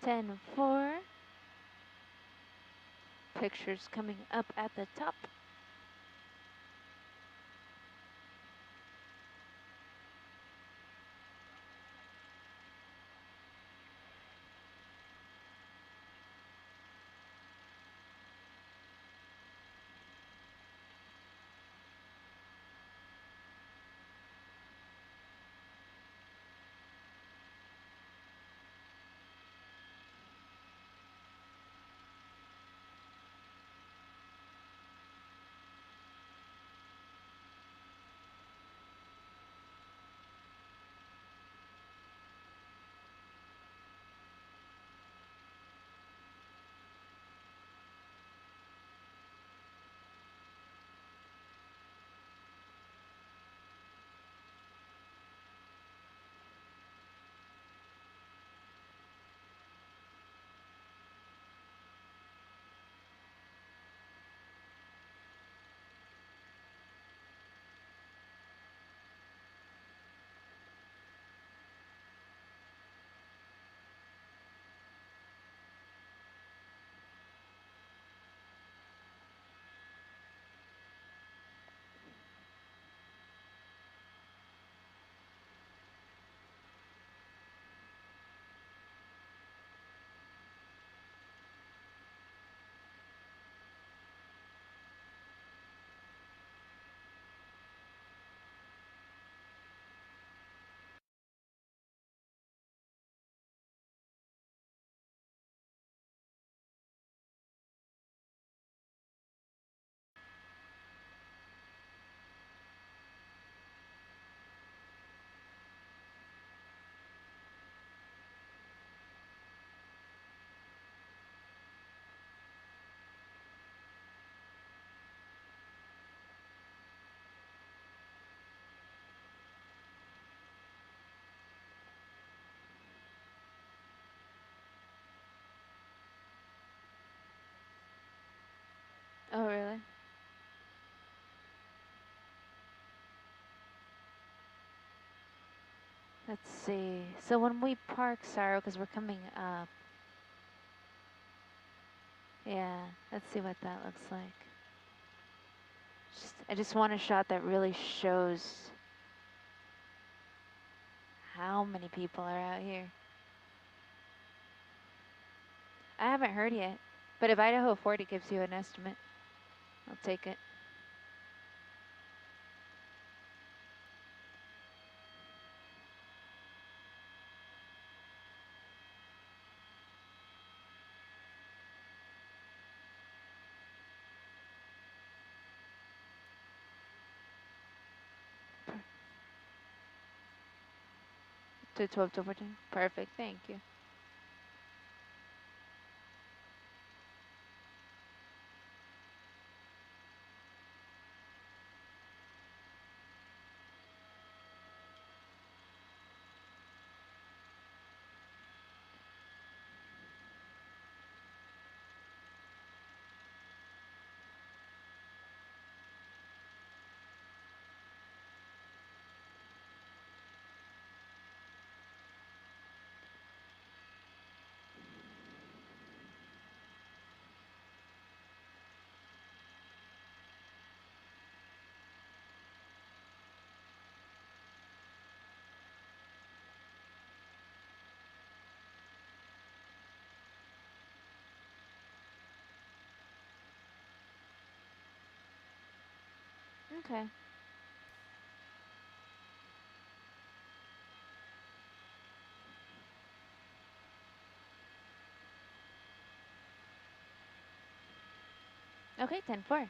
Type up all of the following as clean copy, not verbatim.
10-4. Pictures coming up at the top. Oh, really? Let's see. So when we park, Saro, because we're coming up. Yeah, let's see what that looks like. I just want a shot that really shows how many people are out here. I haven't heard yet, but if Idaho 40 gives you an estimate, I'll take it. To 12 to 14? Perfect, thank you. Okay. Okay, 10-4.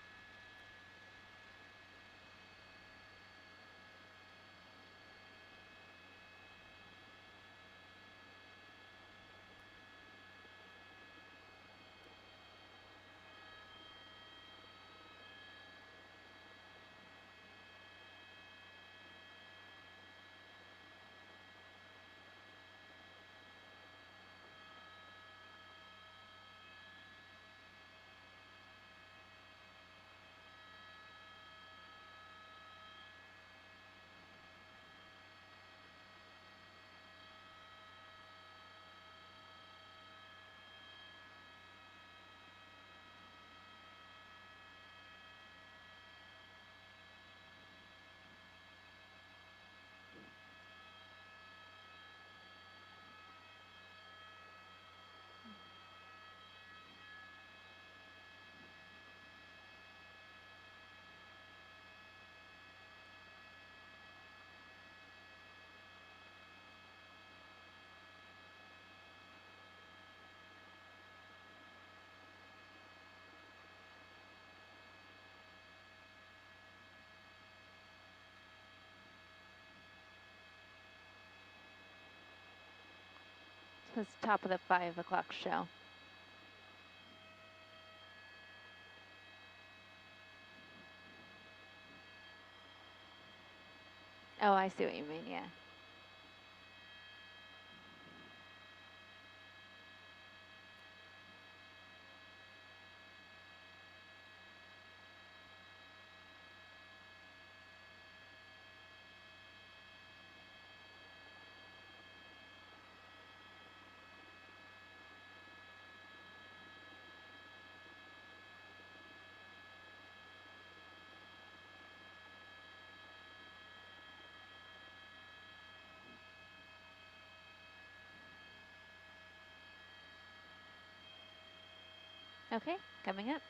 It's top of the 5 o'clock show. Oh, I see what you mean, yeah. Okay, coming up.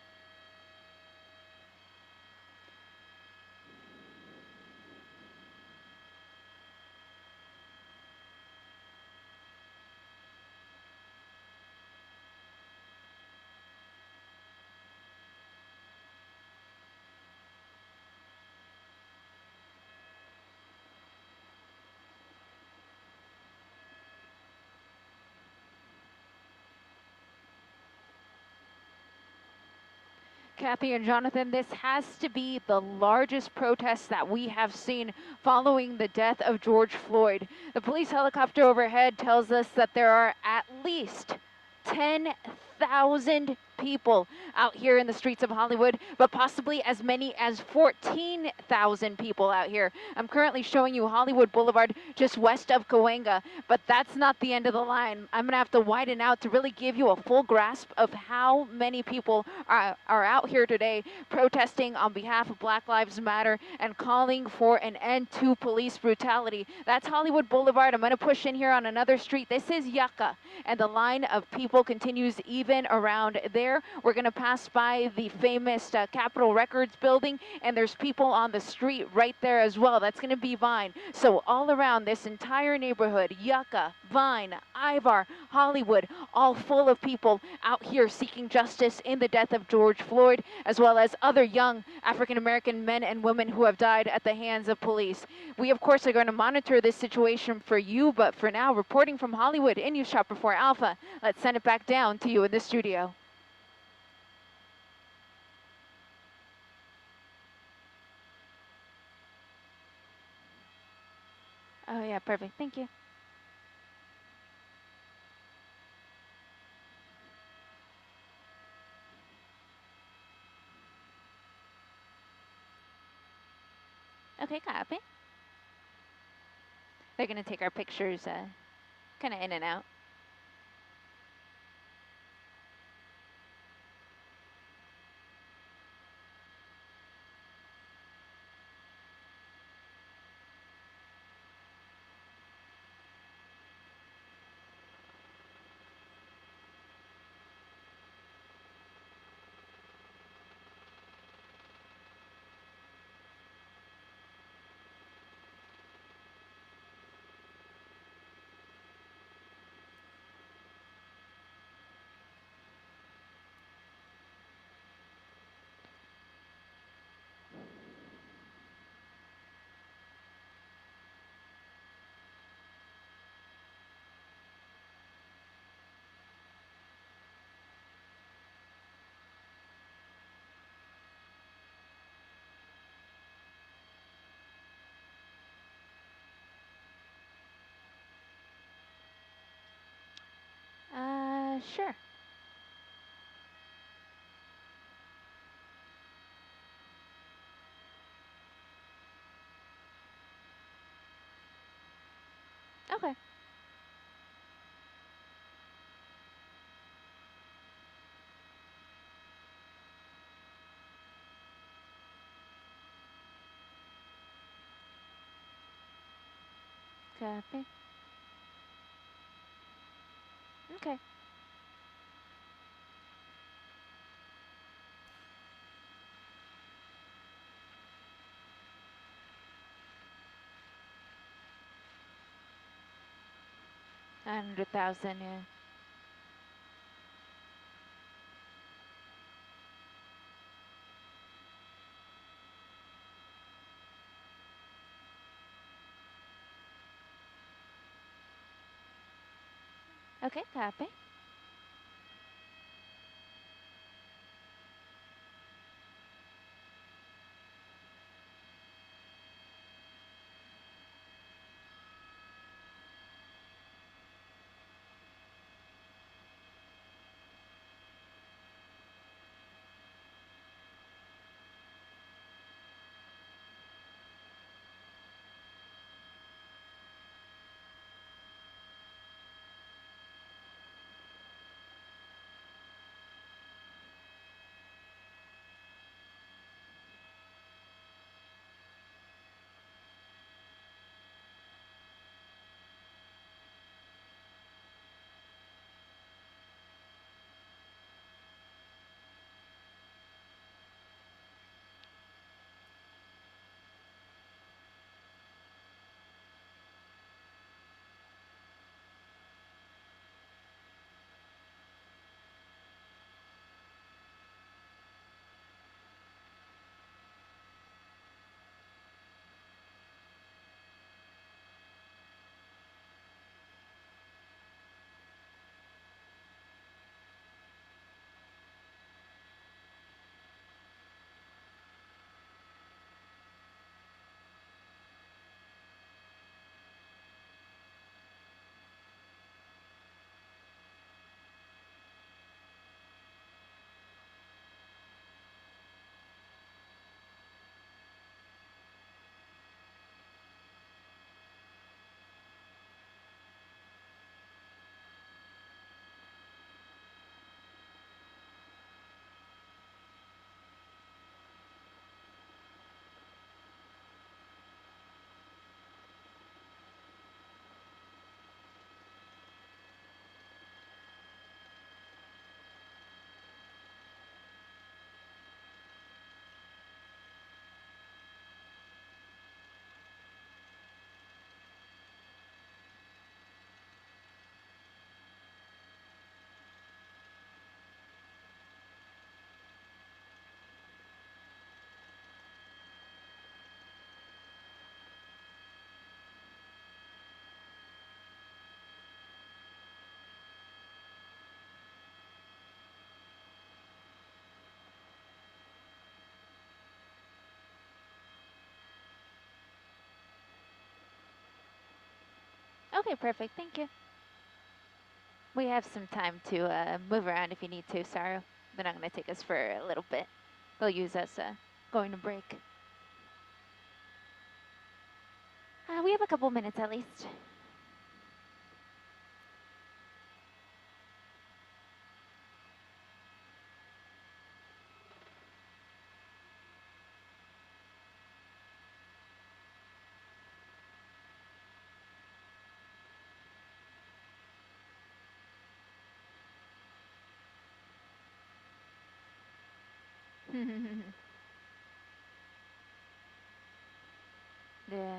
Kathy and Jonathan, this has to be the largest protest that we have seen following the death of George Floyd. The police helicopter overhead tells us that there are at least 10,000 people out here in the streets of Hollywood, but possibly as many as 14,000 people out here. I'm currently showing you Hollywood Boulevard just west of Cahuenga, but that's not the end of the line. I'm gonna have to widen out to really give you a full grasp of how many people are out here today protesting on behalf of Black Lives Matter and calling for an end to police brutality. That's Hollywood Boulevard. I'm gonna push in here on another street. This is Yucca, and the line of people continues even around there. We're going to pass by the famous Capitol Records building, and there's people on the street right there as well. That's going to be Vine. So all around this entire neighborhood, Yucca, Vine, Ivar, Hollywood, all full of people out here seeking justice in the death of George Floyd, as well as other young African-American men and women who have died at the hands of police. We, of course, are going to monitor this situation for you, but for now, reporting from Hollywood in News Shopper 4 Alpha, let's send it back down to you in the studio. Oh, yeah, perfect. Thank you. Okay, copy. They're going to take our pictures kind of in and out. Sure. Okay. Copy. Okay. $100,000, yeah. Okay, copy. Okay, perfect. Thank you. We have some time to move around if you need to, Saru. They're not going to take us for a little bit. They'll use us going to break. We have a couple minutes at least. Yeah.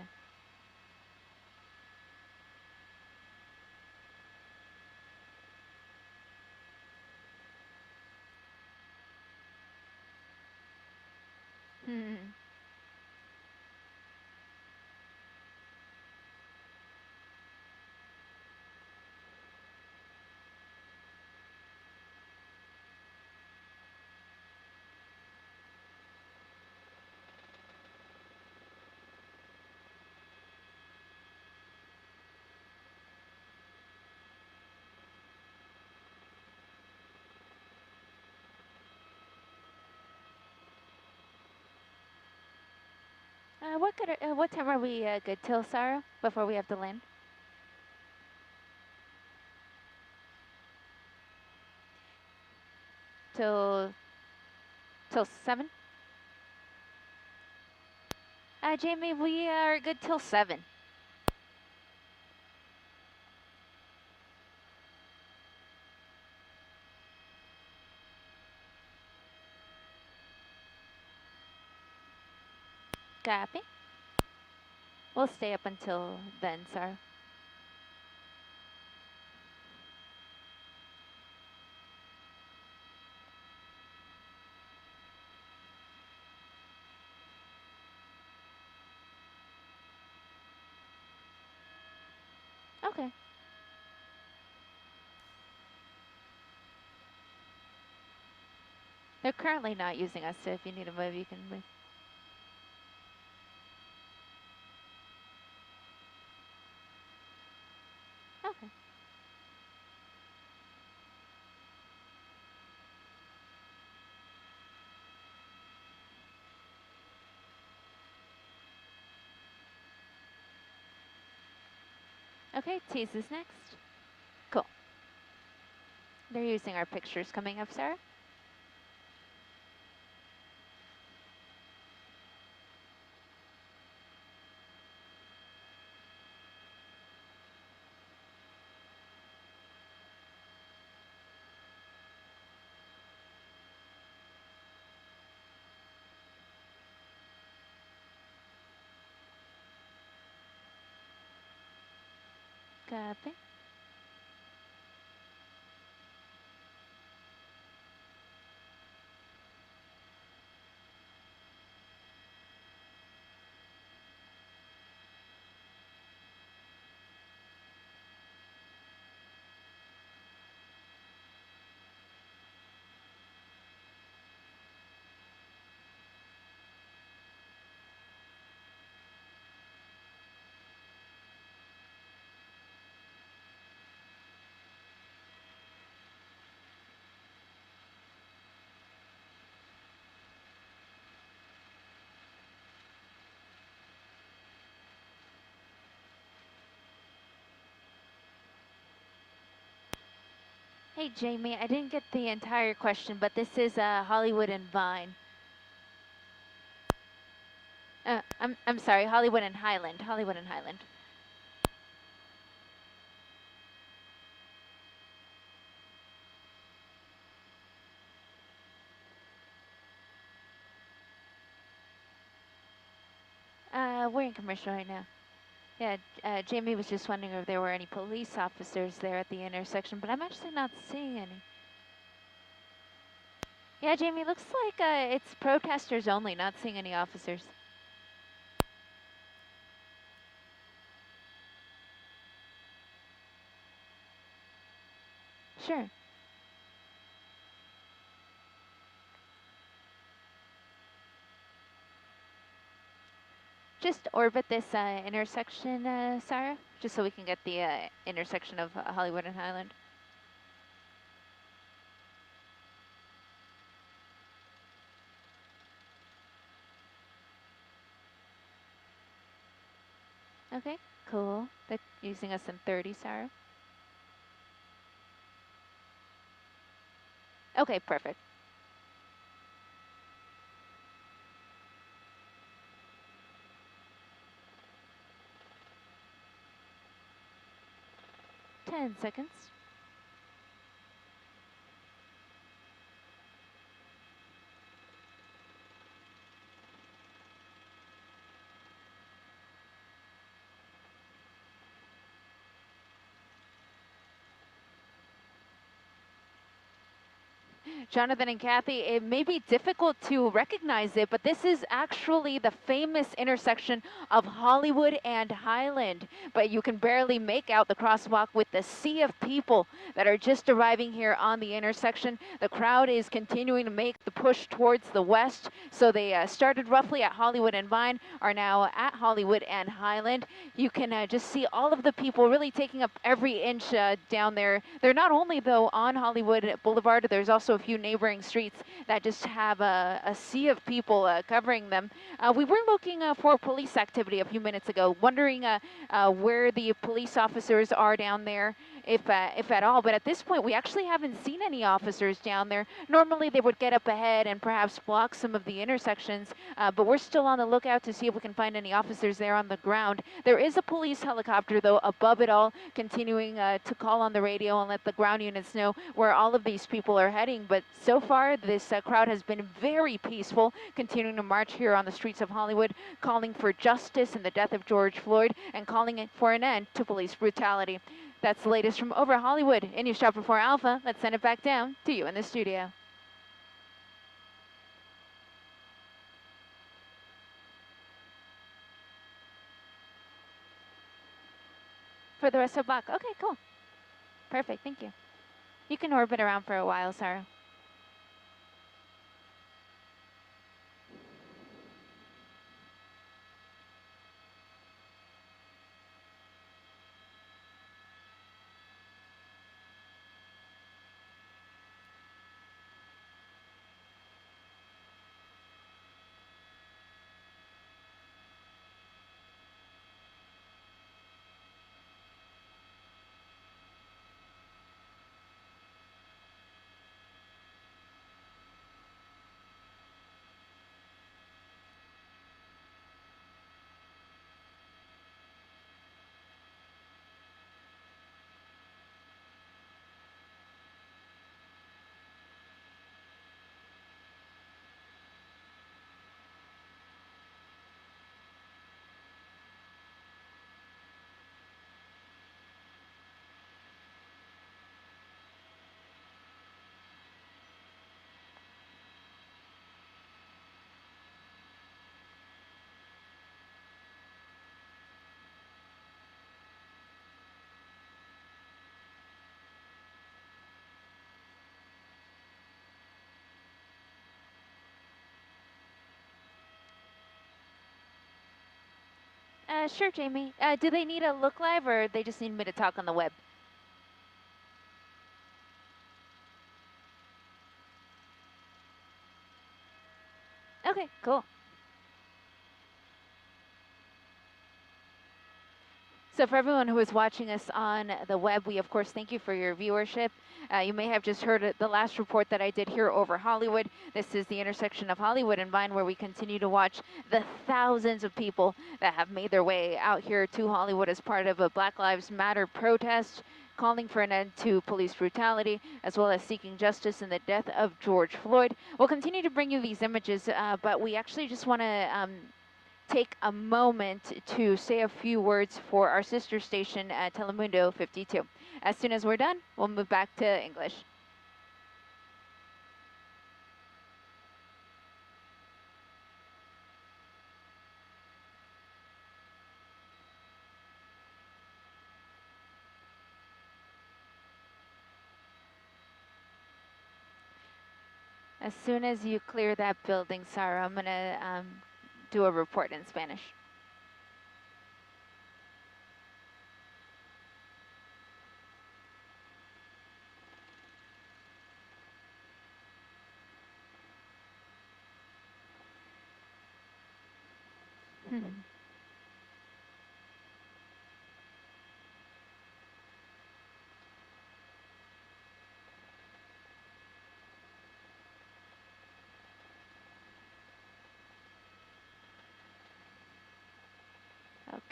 What time are we good till, Sarah? Before we have to land? Till 7? Jamie, we are good till 7. Copy. We'll stay up until then, Sarah. Okay. They're currently not using us, so if you need to move, you can move. Okay. Okay, tease is next. Cool. They're using our pictures coming up, Sarah. Copy. Hey, Jamie, I didn't get the entire question, but this is Hollywood and Vine. I'm sorry, Hollywood and Highland. Hollywood and Highland. We're in commercial right now. Yeah, Jamie was just wondering if there were any police officers there at the intersection, but I'm actually not seeing any. Yeah, Jamie, looks like it's protesters only, not seeing any officers. Sure. Just orbit this intersection, Sarah, just so we can get the intersection of Hollywood and Highland. Okay, cool. They're using us in 30, Sarah. Okay, perfect. 10 seconds. Jonathan and Kathy, it may be difficult to recognize it, but this is actually the famous intersection of Hollywood and Highland. But you can barely make out the crosswalk with the sea of people that are just arriving here on the intersection. The crowd is continuing to make the push towards the west. So they started roughly at Hollywood and Vine, are now at Hollywood and Highland. You can just see all of the people really taking up every inch down there. They're not only, though, on Hollywood Boulevard, there's also a few neighboring streets that just have a sea of people covering them. We were looking for police activity a few minutes ago, wondering where the police officers are down there, if at all. But at this point, we actually haven't seen any officers down there. Normally, they would get up ahead and perhaps block some of the intersections, but we're still on the lookout to see if we can find any officers there on the ground. There is a police helicopter, though, above it all, continuing to call on the radio and let the ground units know where all of these people are heading. But so far, this crowd has been very peaceful, continuing to march here on the streets of Hollywood, calling for justice in the death of George Floyd and calling it for an end to police brutality. That's the latest from over Hollywood. In News Chopper 4 Alpha, let's send it back down to you in the studio. For the rest of the block. Okay, cool. Perfect, thank you. You can orbit around for a while, Sarah. Sure, Jamie. Do they need a look live, or they just need me to talk on the web? Okay, cool. So for everyone who is watching us on the web, we of course thank you for your viewership. You may have just heard the last report that I did here over Hollywood. This is the intersection of Hollywood and Vine, where we continue to watch the thousands of people that have made their way out here to Hollywood as part of a Black Lives Matter protest, calling for an end to police brutality, as well as seeking justice in the death of George Floyd. We'll continue to bring you these images, but we actually just want to take a moment to say a few words for our sister station at Telemundo 52. As soon as we're done, we'll move back to English. As soon as you clear that building, Sarah, I'm gonna do a report in Spanish.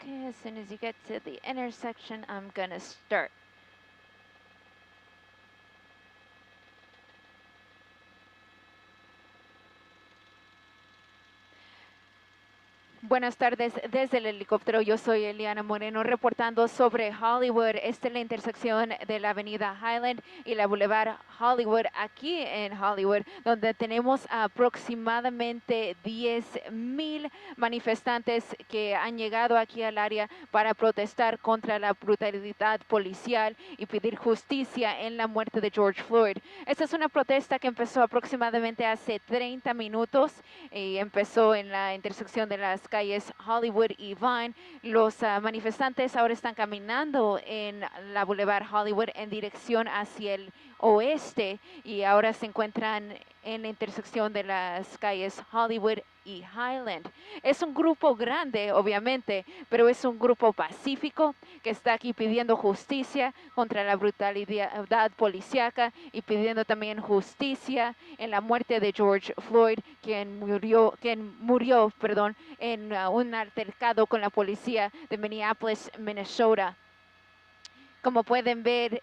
Okay, as soon as you get to the intersection, I'm gonna start. Buenas tardes desde el helicóptero. Yo soy Eliana Moreno reportando sobre Hollywood. Esta es la intersección de la avenida Highland y la Boulevard Hollywood aquí en Hollywood, donde tenemos aproximadamente 10,000 manifestantes que han llegado aquí al área para protestar contra la brutalidad policial y pedir justicia en la muerte de George Floyd. Esta es una protesta que empezó aproximadamente hace 30 minutos y empezó en la intersección de las calles Hollywood y Vine. Los manifestantes ahora están caminando en la Boulevard Hollywood en dirección hacia el oeste y ahora se encuentran en la intersección de las calles Hollywood y Highland. Es un grupo grande, obviamente, pero es un grupo pacífico que está aquí pidiendo justicia contra la brutalidad policíaca y pidiendo también justicia en la muerte de George Floyd, quien murió en un altercado con la policía de Minneapolis, Minnesota. Como pueden ver,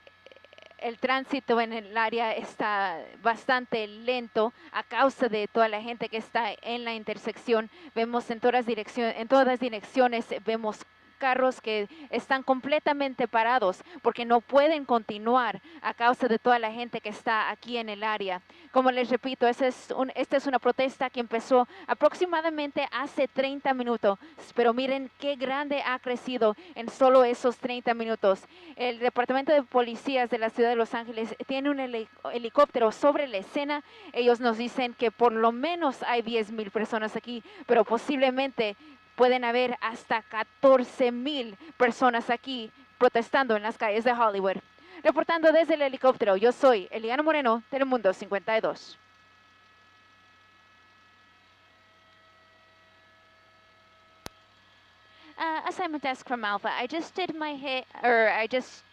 el tránsito en el área está bastante lento a causa de toda la gente que está en la intersección. Vemos en todas direcciones, vemos carros que están completamente parados porque no pueden continuar a causa de toda la gente que está aquí en el área. Como les repito, esta es una protesta que empezó aproximadamente hace 30 minutos, pero miren qué grande ha crecido en solo esos 30 minutos. El Departamento de Policías de la Ciudad de Los Ángeles tiene un helicóptero sobre la escena. Ellos nos dicen que por lo menos hay 10,000 personas aquí, pero posiblemente pueden haber hasta 14,000 personas aquí protestando en las calles de Hollywood. Reportando desde el helicóptero, yo soy Eliana Moreno, Telemundo 52. Assignment desk from Alpha. I just did my I just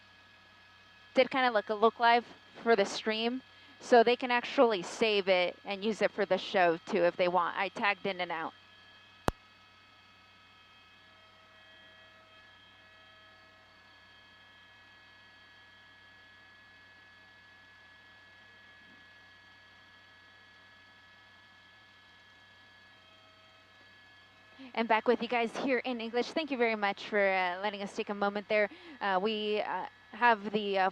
did kind of like a look live for the stream, so they can actually save it and use it for the show too if they want. I tagged in and out. And back with you guys here in English. Thank you very much for letting us take a moment there. We have the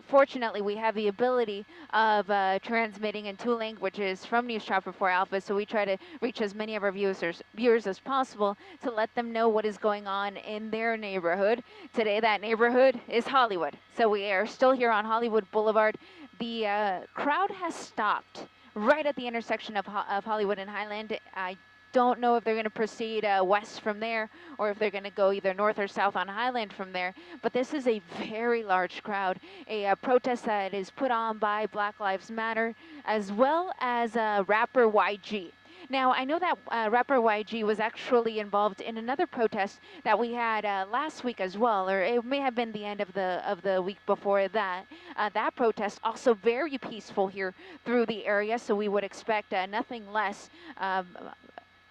fortunately, we have the ability of transmitting in two languages from News Chopper 4 Alpha, so we try to reach as many of our viewers as possible to let them know what is going on in their neighborhood. Today, that neighborhood is Hollywood. So we are still here on Hollywood Boulevard. The crowd has stopped right at the intersection of Hollywood and Highland. I don't know if they're going to proceed west from there or if they're going to go either north or south on Highland from there. But this is a very large crowd, a protest that is put on by Black Lives Matter as well as rapper YG. Now, I know that rapper YG was actually involved in another protest that we had last week as well, or it may have been the end of the week before that. That protest also very peaceful here through the area, so we would expect nothing less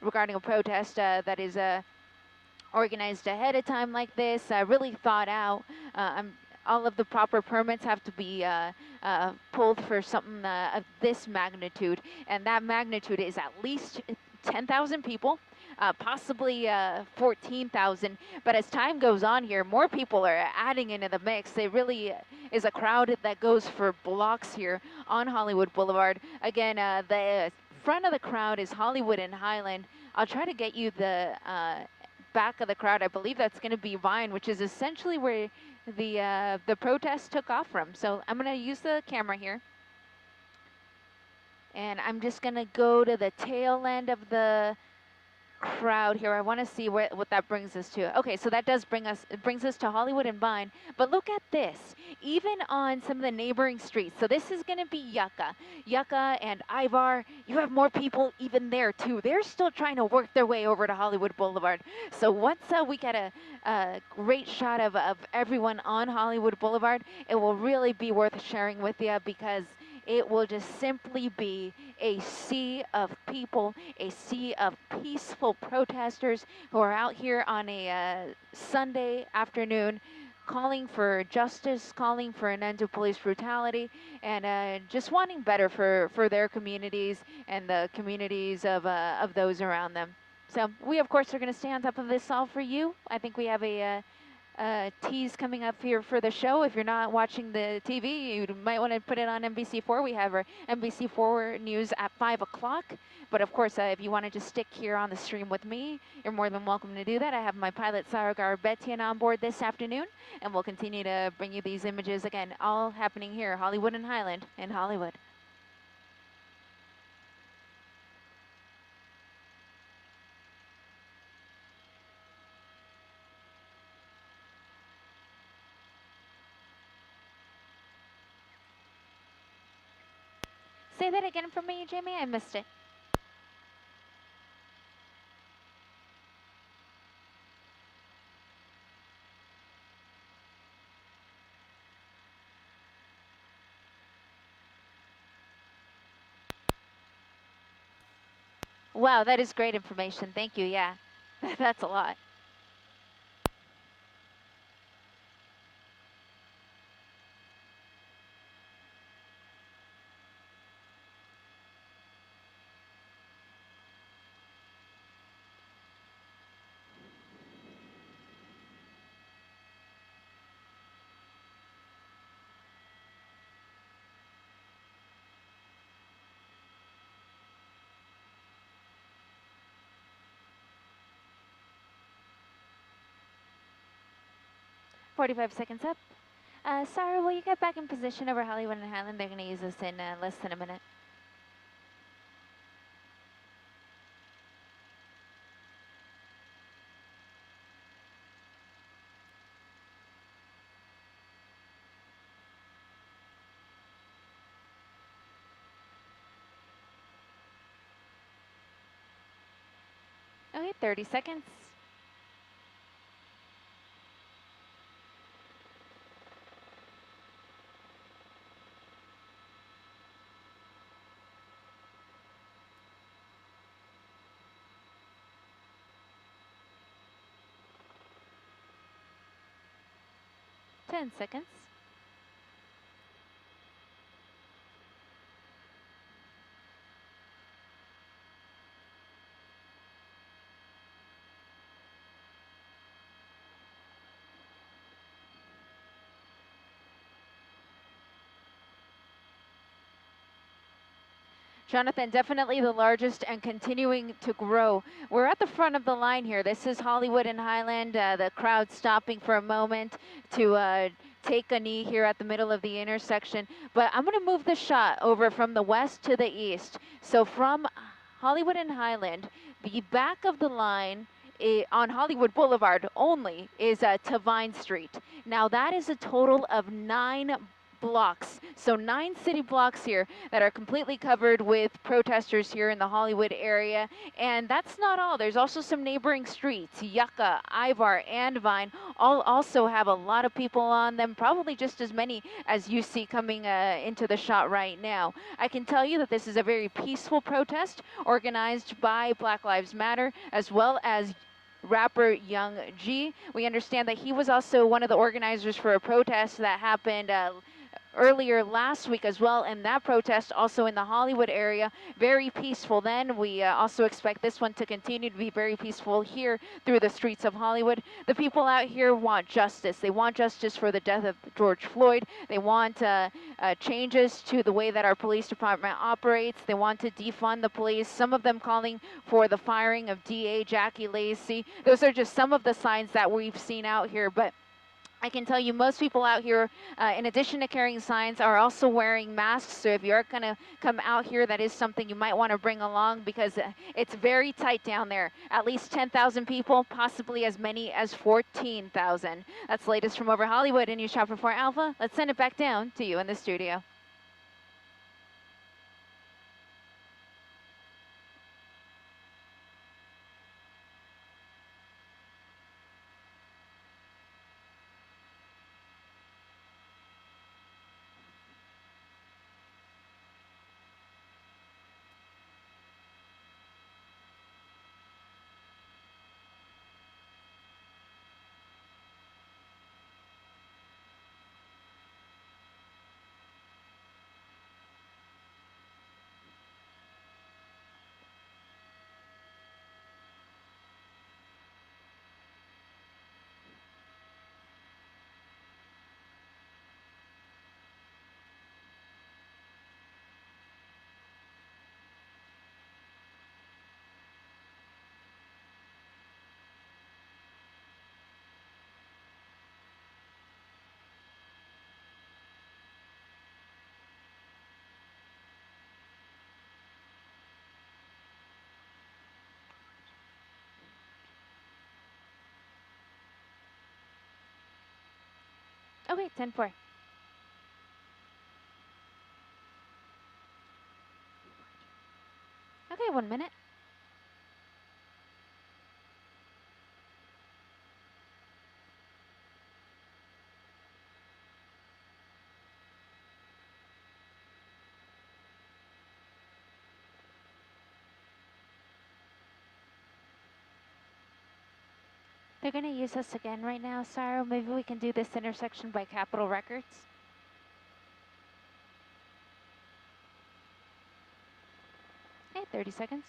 regarding a protest that is organized ahead of time like this, really thought out. All of the proper permits have to be pulled for something of this magnitude, and that magnitude is at least 10,000 people, possibly 14,000. But as time goes on here, more people are adding into the mix. It really is a crowd that goes for blocks here on Hollywood Boulevard. Again, the front of the crowd is Hollywood and Highland. I'll try to get you the back of the crowd. I believe that's going to be Vine, which is essentially where the protest took off from. So I'm going to use the camera here, and I'm just going to go to the tail end of the crowd here. I want to see what that brings us to. Okay, so that does brings us to Hollywood and Vine. But look at this, even on some of the neighboring streets. So this is going to be Yucca and Ivar. You have more people even there too. They're still trying to work their way over to Hollywood Boulevard. So once we get a great shot of everyone on Hollywood Boulevard, it will really be worth sharing with you, because it will just simply be a sea of people, a sea of peaceful protesters who are out here on a Sunday afternoon calling for justice, calling for an end to police brutality, and just wanting better for their communities and the communities of those around them. So we, of course, are going to stay on top of this all for you. I think we have a tease coming up here for the show. If you're not watching the TV, you might want to put it on NBC4. We have our NBC4 news at 5 o'clock. But of course, if you want to just stick here on the stream with me, you're more than welcome to do that. I have my pilot, Saragar Betian, on board this afternoon, and we'll continue to bring you these images, again, all happening here, Hollywood and Highland in Hollywood. Say that again for me, Jamie. I missed it. Wow, that is great information. Thank you. Yeah, that's a lot. "45 seconds up. Sarah, will you get back in position over Hollywood and Highland? They're going to use this in less than a minute." Okay, 30 seconds. 10 seconds. Jonathan, definitely the largest and continuing to grow. We're at the front of the line here. This is Hollywood and Highland. The crowd stopping for a moment to take a knee here at the middle of the intersection. But I'm going to move the shot over from the west to the east. So from Hollywood and Highland The back of the line on Hollywood Boulevard only is to Vine Street. Now that is a total of 9 blocks. So 9 city blocks here that are completely covered with protesters here in the Hollywood area. And that's not all. There's also some neighboring streets, Yucca, Ivar, and Vine, all also have a lot of people on them, probably just as many as you see coming into the shot right now. I can tell you that this is a very peaceful protest organized by Black Lives Matter, as well as rapper Young G. We understand that he was also one of the organizers for a protest that happened earlier last week as well, and that protest also in the Hollywood area, very peaceful then. We also expect this one to continue to be very peaceful here through the streets of Hollywood. The people out here want justice. They want justice for the death of George Floyd. They want changes to the way that our police department operates. They want to defund the police, some of them calling for the firing of DA Jackie Lacey. Those are just some of the signs that we've seen out here, but I can tell you most people out here, in addition to carrying signs, are also wearing masks. So if you're going to come out here, that is something you might want to bring along because it's very tight down there. At least 10,000 people, possibly as many as 14,000. That's the latest from over Hollywood in News Chopper 4 Alpha. Let's send it back down to you in the studio. Okay, 10-4. Okay, 1 minute. They're going to use us again right now, Sarah. Maybe we can do this intersection by Capitol Records. Okay, 30 seconds.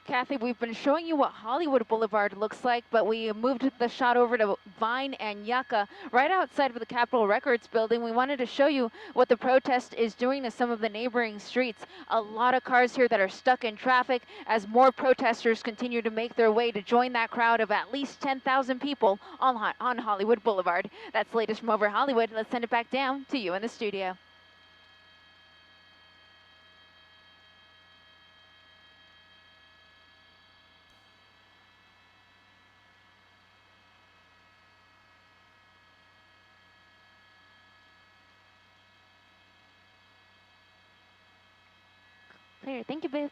Kathy, we've been showing you what Hollywood Boulevard looks like, but we moved the shot over to Vine and Yucca, right outside of the Capitol Records building. We wanted to show you what the protest is doing to some of the neighboring streets. A lot of cars here that are stuck in traffic as more protesters continue to make their way to join that crowd of at least 10,000 people on Hollywood Boulevard. That's the latest from over Hollywood. Let's send it back down to you in the studio. Clear. Thank you, Booth.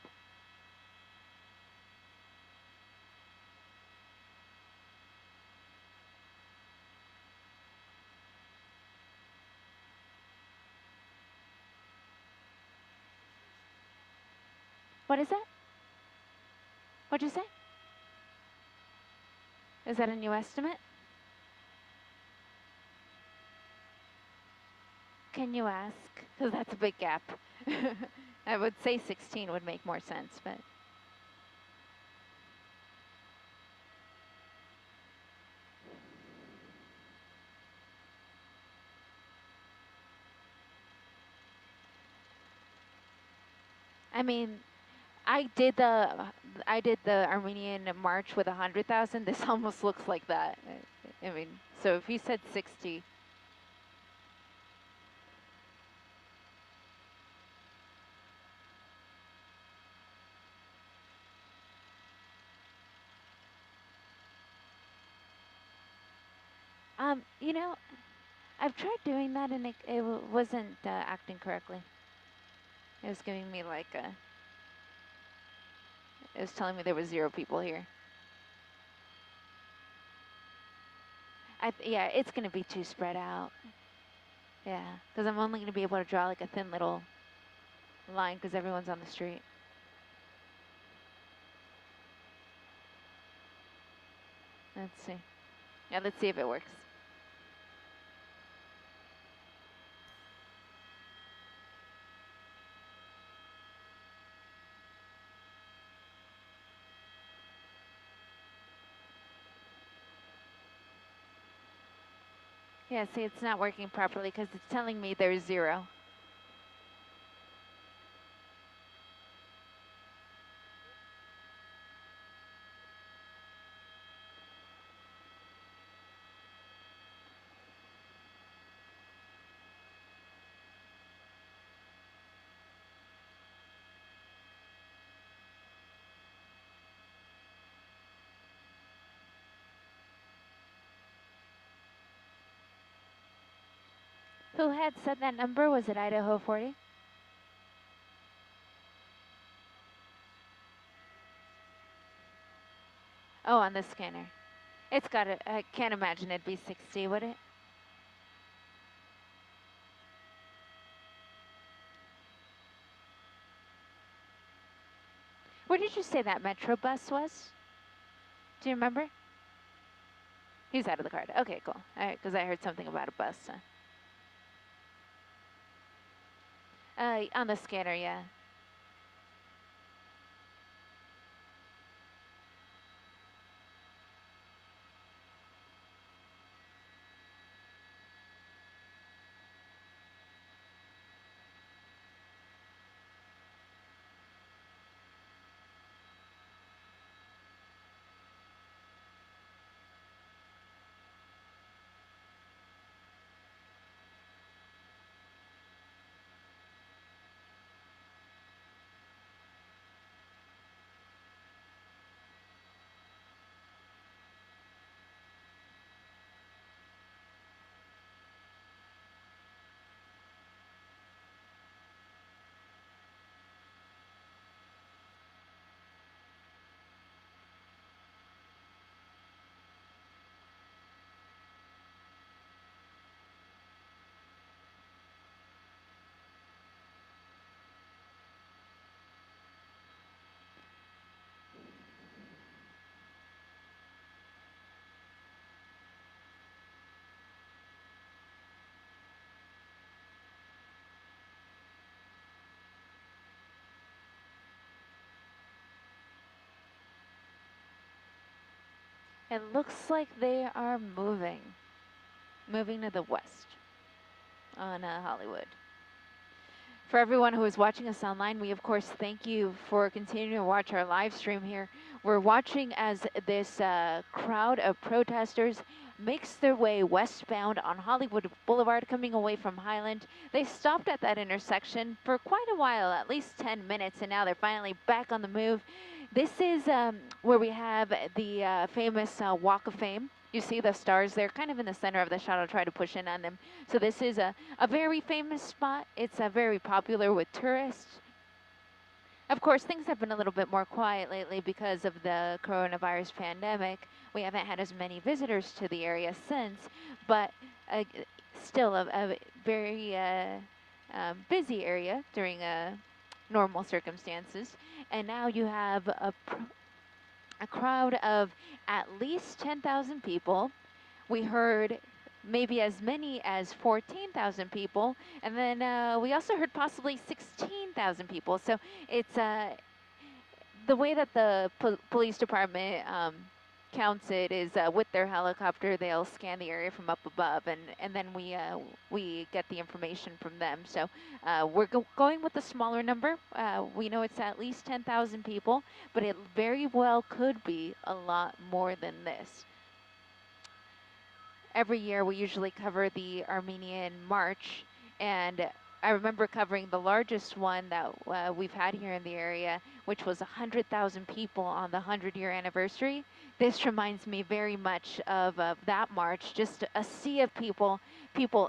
What is that? What'd you say? Is that a new estimate? can you ask? Because that's a big gap. I would say 16 would make more sense, but. I mean, I did the Armenian march with 100,000. This almost looks like that. I mean, so if you said 60. You know, I've tried doing that and it wasn't acting correctly. It was giving me like it was telling me there was 0 people here. Yeah, it's gonna be too spread out. Yeah, because I'm only gonna be able to draw like a thin little line because everyone's on the street. Let's see. Yeah, let's see if it works. Yeah, see, it's not working properly because it's telling me there's 0. Who had said that number? Was it Idaho 40? Oh, on the scanner. It's got it. I can't imagine it'd be 60, would it? Where did you say that Metro bus was? Do you remember? He's out of the card. Okay, cool. All right, because I heard something about a bus. On the scanner, yeah. It looks like they are moving to the west on Hollywood. For everyone who is watching us online, we of course thank you for continuing to watch our live stream here. We're watching as this crowd of protesters makes their way westbound on Hollywood Boulevard, coming away from Highland. They stopped at that intersection for quite a while, at least 10 minutes, and now they're finally back on the move. This is where we have the famous Walk of Fame. You see the stars there, kind of in the center of the shot. I'll try to push in on them. So this is a very famous spot. It's very popular with tourists. Of course, things have been a little bit more quiet lately because of the coronavirus pandemic. We haven't had as many visitors to the area since, but still a very busy area during normal circumstances. And now you have a crowd of at least 10,000 people. We heard maybe as many as 14,000 people, and then we also heard possibly 16,000 people. So it's the way that the police department counts it is with their helicopter. They'll scan the area from up above, and then we get the information from them. So we're going with a smaller number. We know it's at least 10,000 people, but it very well could be a lot more than this. Every year we usually cover the Armenian March, and I remember covering the largest one that we've had here in the area, which was 100,000 people on the 100-year anniversary. This reminds me very much of that march, just a sea of people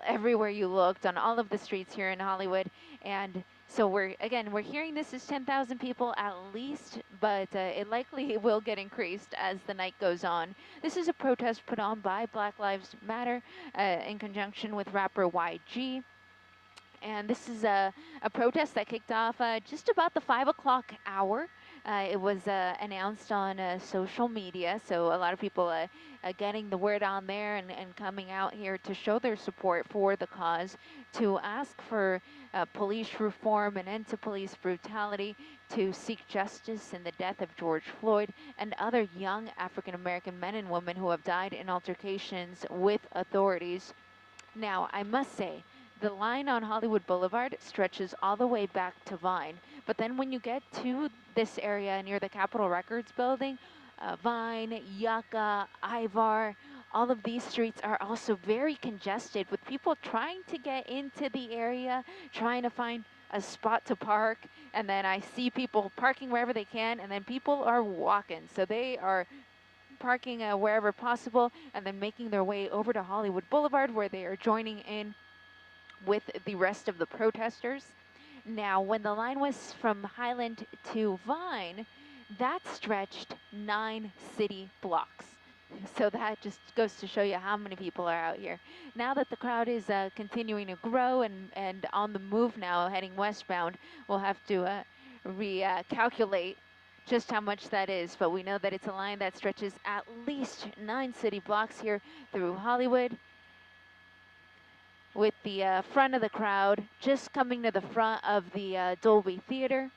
everywhere you looked on all of the streets here in Hollywood. And so we're hearing this is 10,000 people at least, but it likely will get increased as the night goes on. This is a protest put on by Black Lives Matter in conjunction with rapper YG. And this is a protest that kicked off just about the 5 o'clock hour. It was announced on social media, so a lot of people getting the word on there and coming out here to show their support for the cause, to ask for police reform, and end to police brutality, to seek justice in the death of George Floyd and other young African American men and women who have died in altercations with authorities. Now, I must say, the line on Hollywood Boulevard stretches all the way back to Vine. But then when you get to this area near the Capitol Records building, Vine, Yucca, Ivar, all of these streets are also very congested with people trying to get into the area, trying to find a spot to park. And then I see people parking wherever they can, and then people are walking. So they are parking wherever possible and then making their way over to Hollywood Boulevard, where they are joining in with the rest of the protesters. Now, when the line was from Highland to Vine, that stretched 9 city blocks. So that just goes to show you how many people are out here. Now that the crowd is continuing to grow and on the move now, heading westbound, we'll have to recalculate just how much that is. But we know that it's a line that stretches at least 9 city blocks here through Hollywood, with the front of the crowd just coming to the front of the Dolby Theater.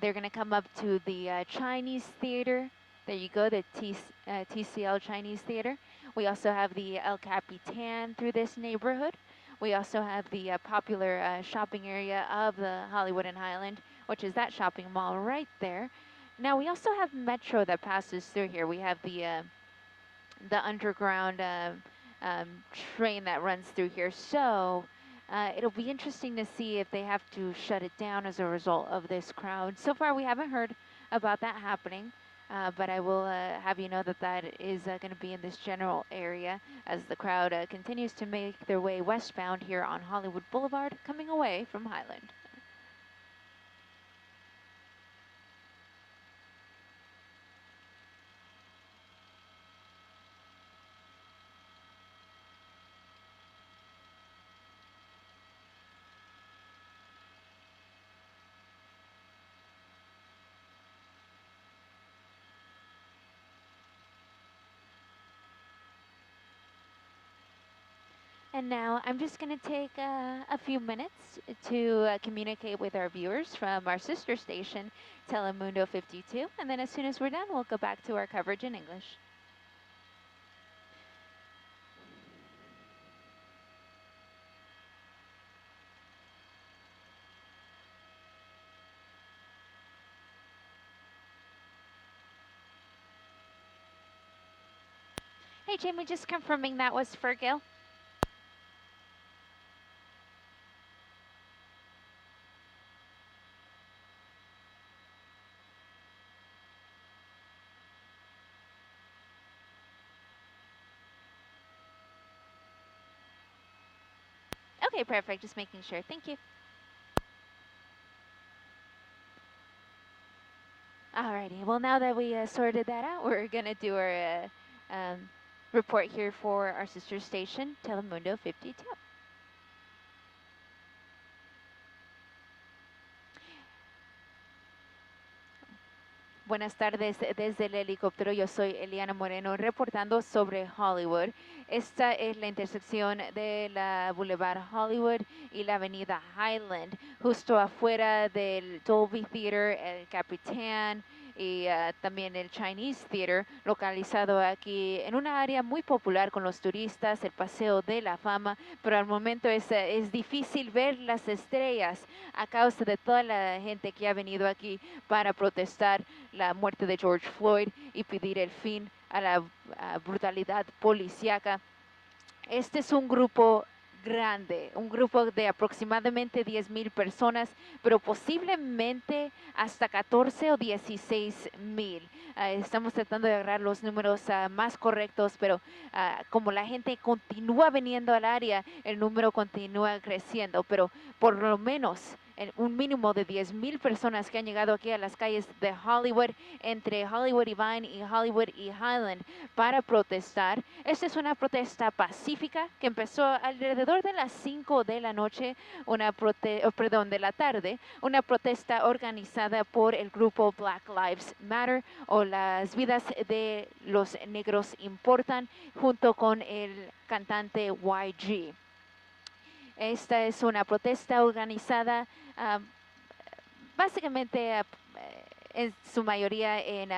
They're going to come up to the Chinese Theater. There you go, the TCL Chinese Theater. We also have the El Capitan through this neighborhood. We also have the popular shopping area of the Hollywood and Highland, which is that shopping mall right there. Now, we also have Metro that passes through here. We have the underground train that runs through here. So it'll be interesting to see if they have to shut it down as a result of this crowd. So far, we haven't heard about that happening, but I will have you know that that is going to be in this general area as the crowd continues to make their way westbound here on Hollywood Boulevard, coming away from Highland. And now I'm just going to take a few minutes to communicate with our viewers from our sister station, Telemundo 52. And then as soon as we're done, we'll go back to our coverage in English. Hey, Jamie, just confirming that was for Gil. Okay, perfect. Just making sure. Thank you. Alrighty. Well, now that we sorted that out, we're going to do our report here for our sister station, Telemundo 52. Buenas tardes desde el helicóptero. Yo soy Eliana Moreno reportando sobre Hollywood. Esta es la intersección de la Boulevard Hollywood y la avenida Highland, justo afuera del Dolby Theater, el Capitán y también el Chinese Theater, localizado aquí en una área muy popular con los turistas, el Paseo de la Fama, pero al momento es difícil ver las estrellas a causa de toda la gente que ha venido aquí para protestar la muerte de George Floyd y pedir el fin a la brutalidad policíaca. Este es un grupo grande, un grupo de aproximadamente 10,000 personas, pero posiblemente hasta 14 o 16,000. Estamos tratando de agarrar los números más correctos, pero como la gente continúa viniendo al área, el número continúa creciendo, pero por lo menos un mínimo de 10,000 personas que han llegado aquí a las calles de Hollywood, entre Hollywood y Vine y Hollywood y Highland, para protestar. Esta es una protesta pacífica que empezó alrededor de las 5 de la noche, de la tarde, una protesta organizada por el grupo Black Lives Matter, o las vidas de los negros importan, junto con el cantante YG. Esta es una protesta organizada básicamente en su mayoría en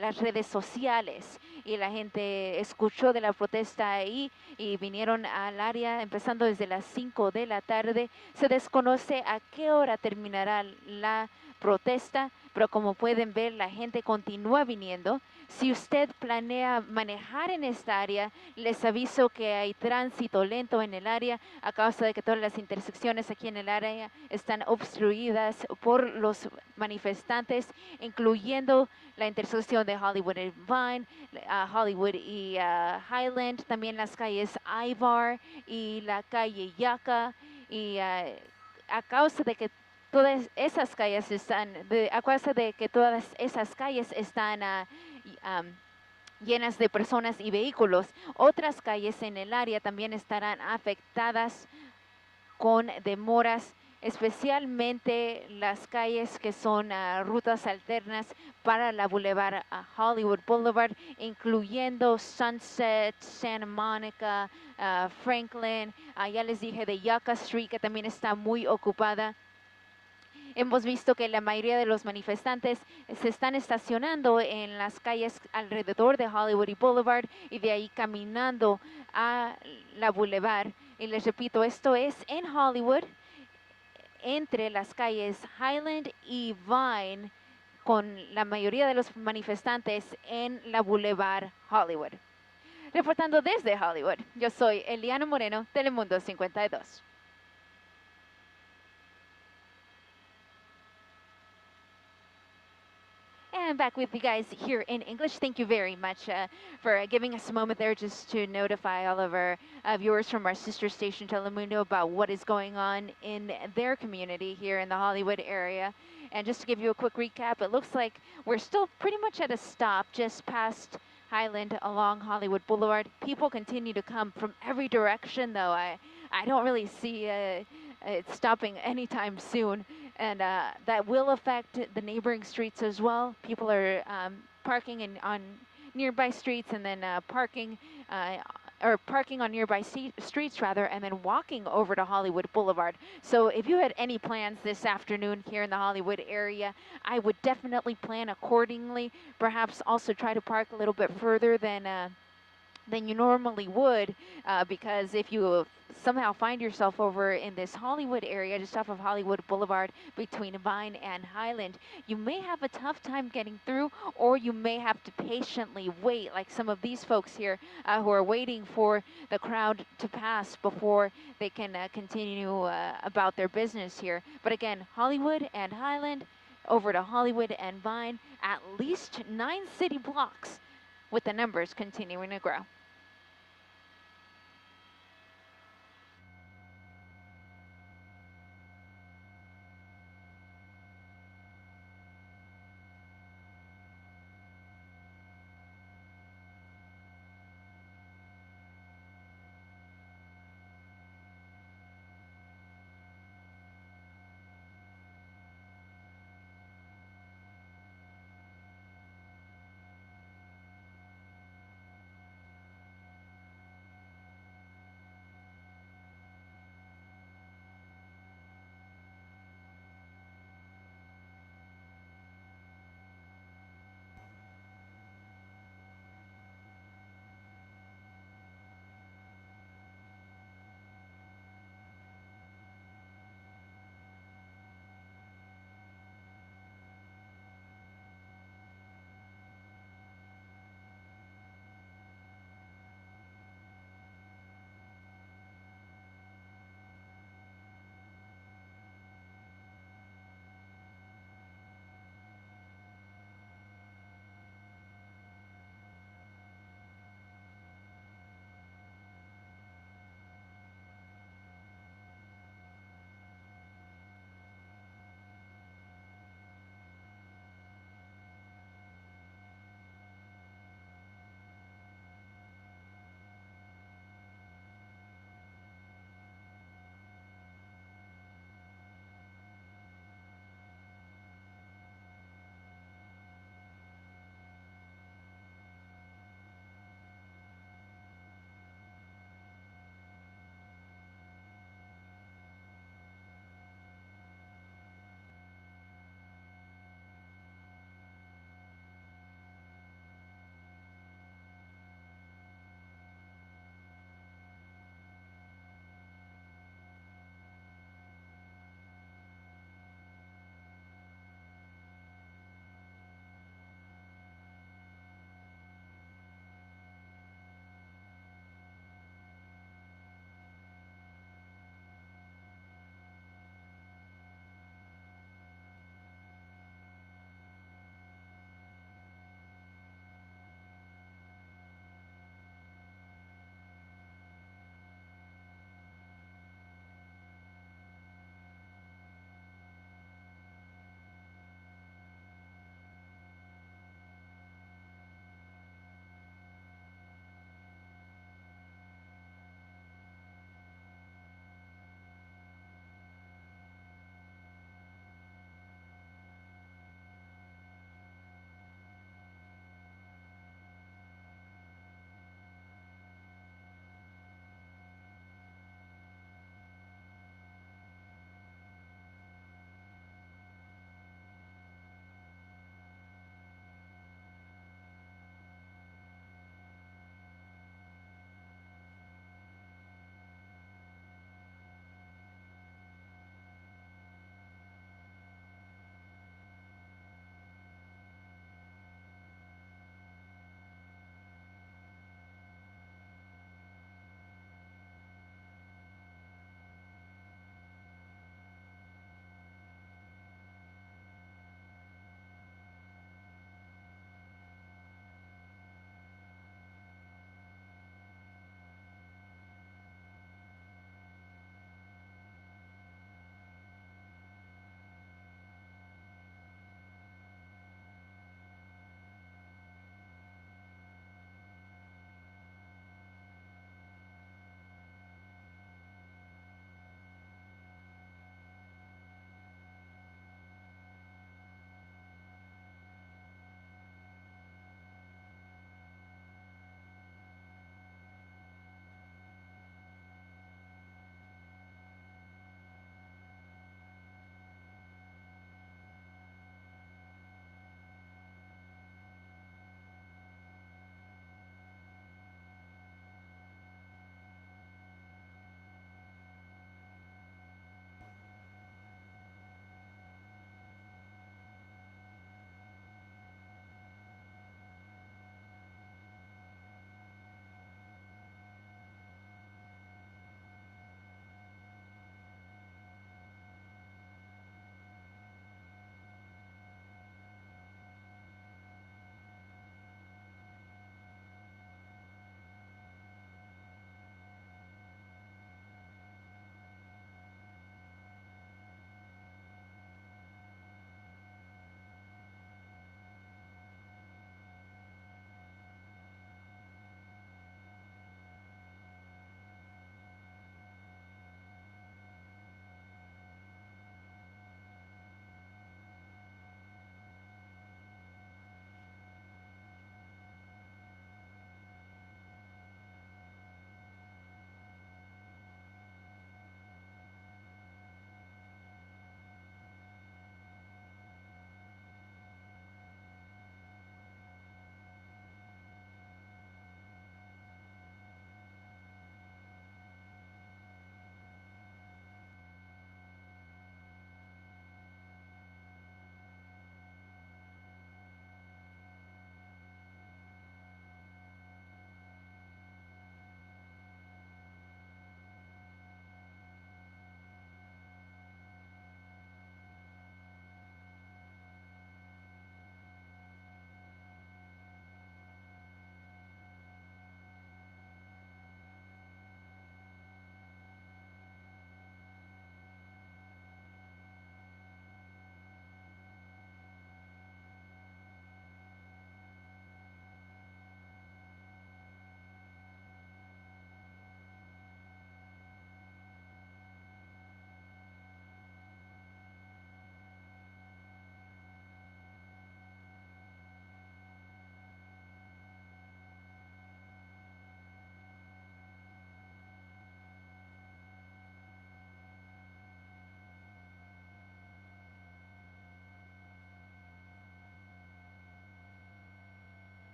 las redes sociales, y la gente escuchó de la protesta ahí y vinieron al área empezando desde las 5 de la tarde. Se desconoce a qué hora terminará la protesta, pero como pueden ver, la gente continúa viniendo. Si usted planea manejar en esta área, les aviso que hay tránsito lento en el área a causa de que todas las intersecciones aquí en el área están obstruidas por los manifestantes, incluyendo la intersección de Hollywood y Vine, Hollywood y Highland, también las calles Ivar y la calle Yaca, y a causa de que todas esas calles están, llenas de personas y vehículos, otras calles en el área también estarán afectadas con demoras, especialmente las calles que son rutas alternas para la Boulevard Hollywood Boulevard, incluyendo Sunset, Santa Monica, Franklin. Ya les dije de Yucca Street, que también está muy ocupada. Hemos visto que la mayoría de los manifestantes se están estacionando en las calles alrededor de Hollywood y Boulevard, y de ahí caminando a la Boulevard. Y les repito, esto es en Hollywood, entre las calles Highland y Vine, con la mayoría de los manifestantes en la Boulevard Hollywood. Reportando desde Hollywood, yo soy Eliana Moreno, Telemundo 52. And back with you guys here in English. Thank you very much for giving us a moment there just to notify all of our viewers from our sister station Telemundo about what is going on in their community here in the Hollywood area. And just to give you a quick recap, it looks like we're still pretty much at a stop just past Highland along Hollywood Boulevard. People continue to come from every direction, though. I don't really see it stopping anytime soon, and that will affect the neighboring streets as well. People are parking on nearby streets, and then parking on nearby streets rather, and then walking over to Hollywood Boulevard. So if you had any plans this afternoon here in the Hollywood area, I would definitely plan accordingly. Perhaps also try to park a little bit further than you normally would, because if you somehow find yourself over in this Hollywood area, just off of Hollywood Boulevard between Vine and Highland, you may have a tough time getting through, or you may have to patiently wait, like some of these folks here who are waiting for the crowd to pass before they can continue about their business here. But again, Hollywood and Highland, over to Hollywood and Vine, at least 9 city blocks, with the numbers continuing to grow.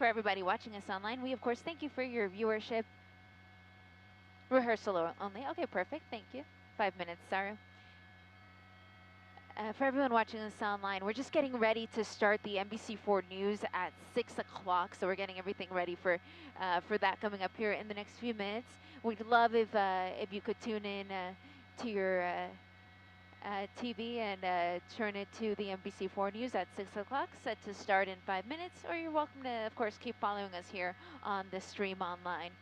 for everybody watching us online, we of course thank you for your viewership. Rehearsal only. Okay, perfect. Thank you. 5 minutes, Saru. For everyone watching us online, we're just getting ready to start the NBC4 News at 6 o'clock, so we're getting everything ready for that coming up here in the next few minutes. We'd love if you could tune in to your TV and turn it to the NBC4 News at 6 o'clock, set to start in 5 minutes, or you're welcome to, of course, keep following us here on the stream online.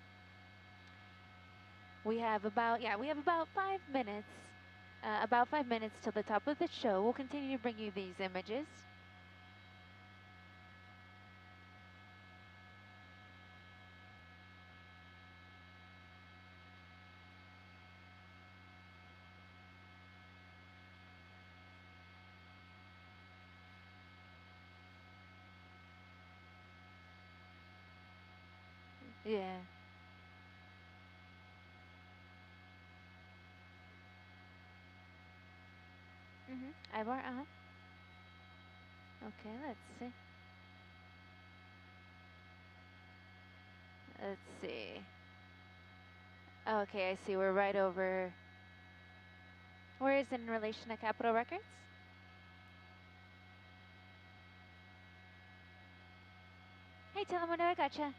We have about 5 minutes. About 5 minutes till the top of the show. We'll continue to bring you these images. Yeah. Ivar, Okay, let's see. Let's see. Okay, I see. We're right over. Where is it in relation to Capitol Records? Hey, Telemundo, I gotcha.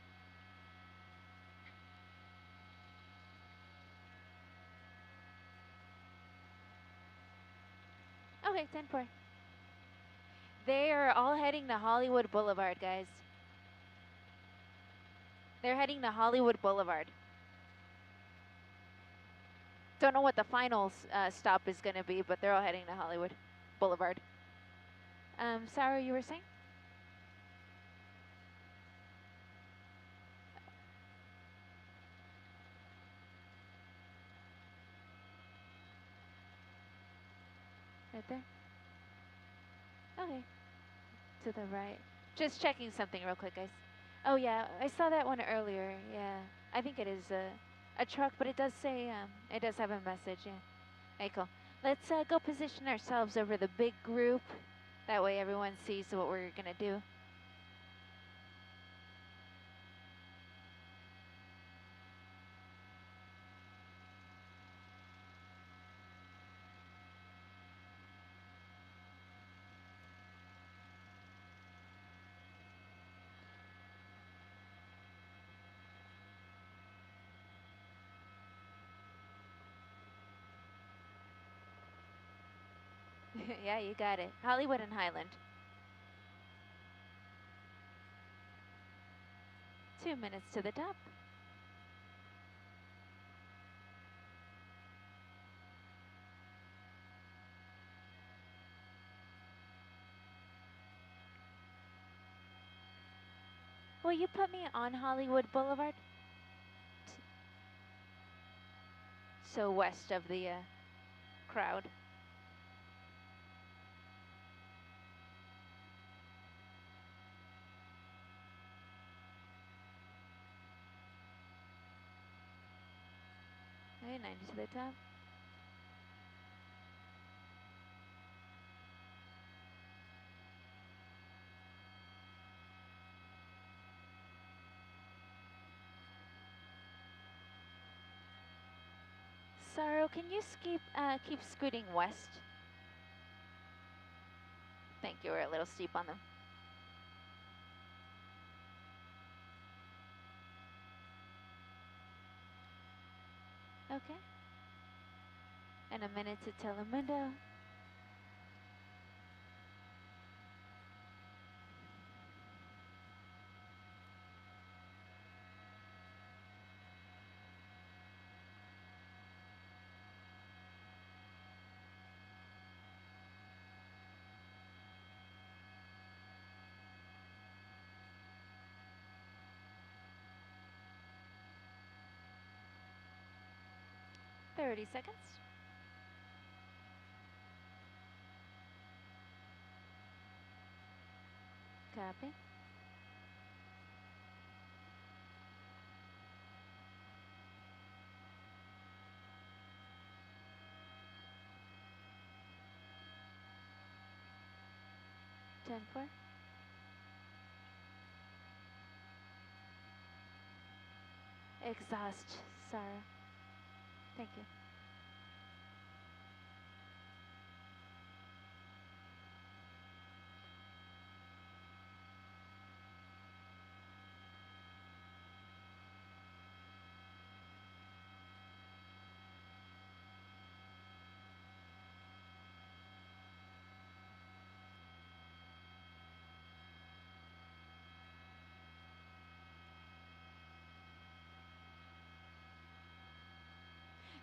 Okay, 10-4. They are all heading to Hollywood Boulevard, guys. They're heading to Hollywood Boulevard. Don't know what the final stop is going to be, but they're all heading to Hollywood Boulevard. Sarah, you were saying? Right there? Okay. To the right. Just checking something real quick, guys. Oh, yeah, I saw that one earlier. Yeah, I think it is a truck, but it does say, it does have a message, yeah. Okay, cool. Let's go position ourselves over the big group. That way everyone sees what we're going to do. Yeah, you got it. Hollywood and Highland. 2 minutes to the top. Will you put me on Hollywood Boulevard? So west of the crowd. Okay, 90 to the top. Sorrow, can you keep scooting west? Thank you, we're a little steep on them. Okay. And a minute to Telemundo. Thirty seconds. Copy. Ten four. exhaust, Sarah. Thank you.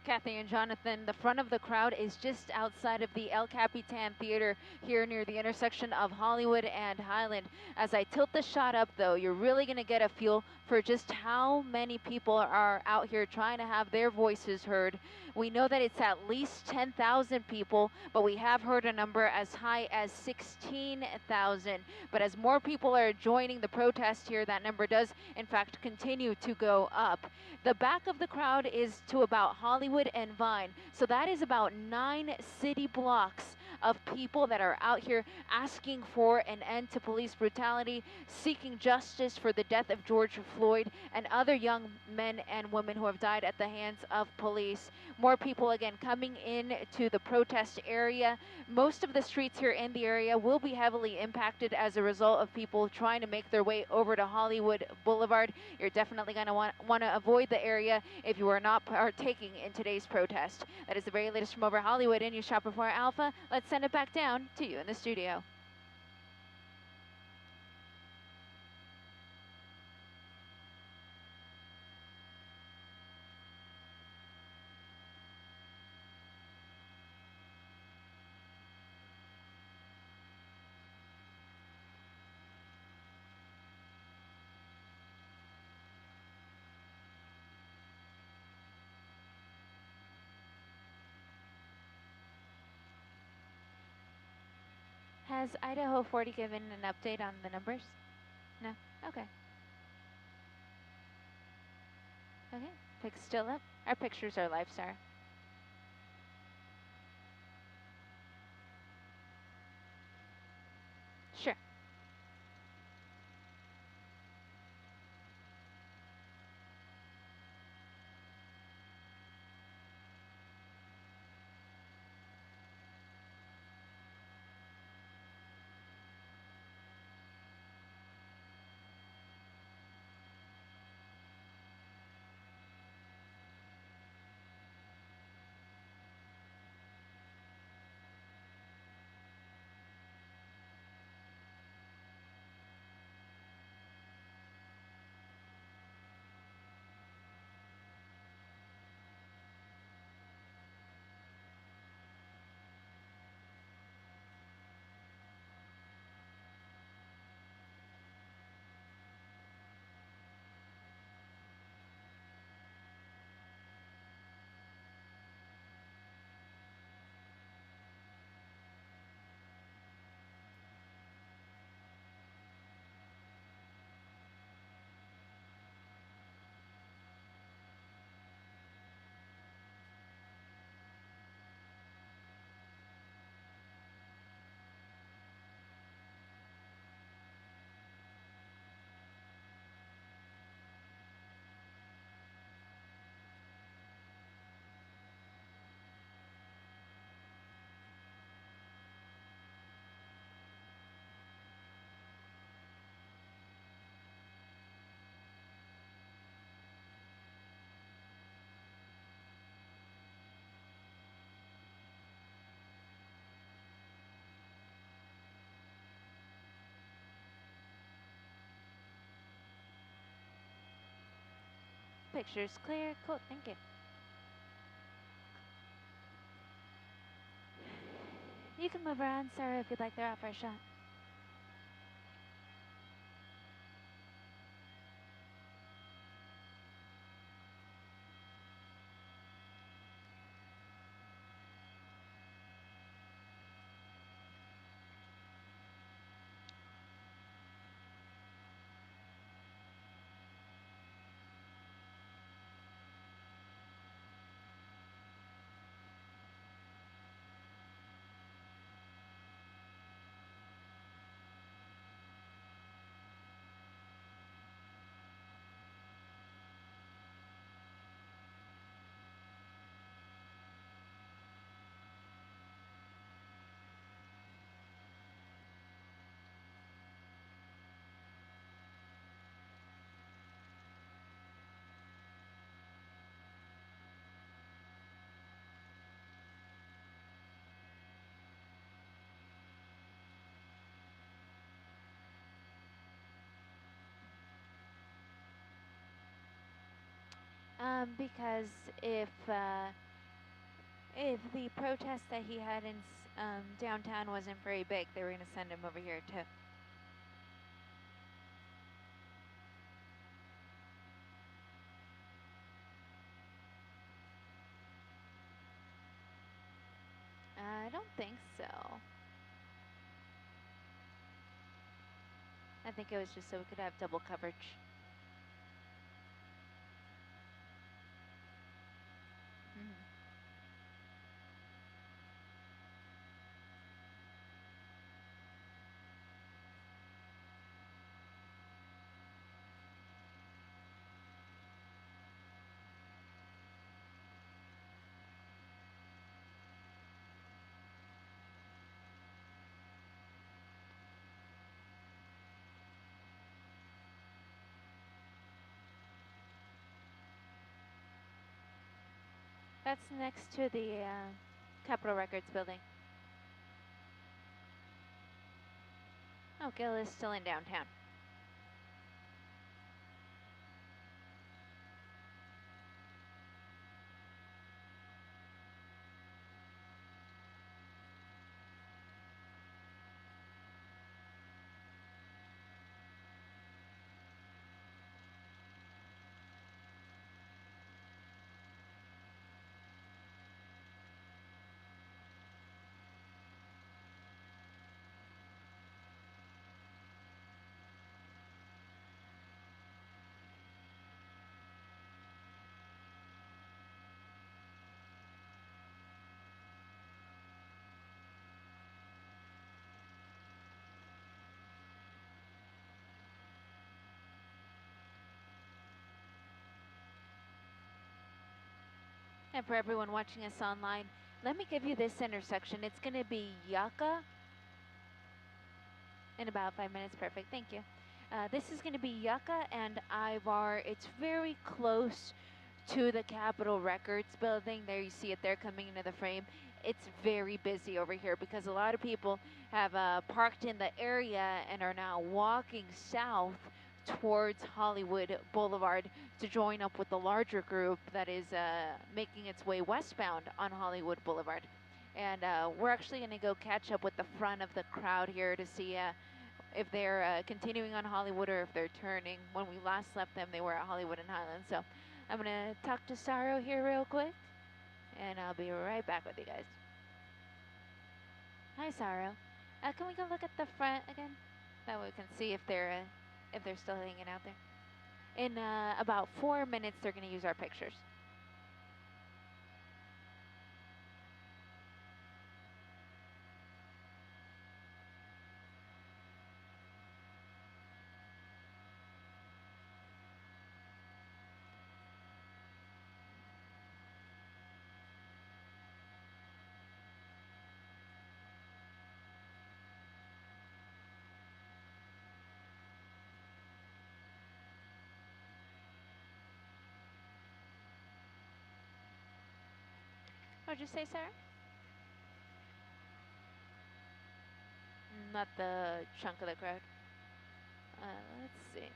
Kathy and Jonathan, the front of the crowd is just outside of the El Capitan Theater here near the intersection of Hollywood and Highland. As I tilt the shot up though, you're really going to get a feel for just how many people are out here trying to have their voices heard. We know that it's at least 10,000 people, but we have heard a number as high as 16,000. But as more people are joining the protest here, that number does in fact continue to go up. The back of the crowd is to about Hollywood and Vine. So that is about 9 city blocks of people that are out here asking for an end to police brutality, seeking justice for the death of George Floyd and other young men and women who have died at the hands of police. More people again coming in to the protest area. Most of the streets here in the area will be heavily impacted as a result of people trying to make their way over to Hollywood Boulevard. You're definitely going to want to avoid the area if you are not partaking in today's protest. That is the very latest from over Hollywood in News Chopper 4 Alpha. Let's send it back down to you in the studio. Has Idaho 40 given an update on the numbers? No? Okay. Okay. Pic's still up. Our pictures are live, Sarah. Sure. Pictures clear. Cool. Thank you. You can move around, Sarah, if you'd like. They're out for a shot. Because if the protest that he had in downtown wasn't very big, they were going to send him over here too. I don't think so. I think it was just so we could have double coverage. Mhm. That's next to the Capitol Records building. Oh, Gil is still in downtown. And for everyone watching us online, let me give you this intersection. It's going to be Yucca in about 5 minutes. Perfect. Thank you. This is going to be Yucca and Ivar. It's very close to the Capitol Records building. There you see it there coming into the frame. It's very busy over here because a lot of people have parked in the area and are now walking south towards Hollywood Boulevard to join up with the larger group that is making its way westbound on Hollywood Boulevard. And we're actually going to go catch up with the front of the crowd here to see if they're continuing on Hollywood or if they're turning. When we last left them, they were at Hollywood and Highland. So I'm going to talk to Saro here real quick, and I'll be right back with you guys. Hi, Saro. Can we go look at the front again? That way we can see if they're still hanging out there. In about 4 minutes, they're going to use our pictures. What'd you say, Sarah? Not the chunk of the crowd. Let's see.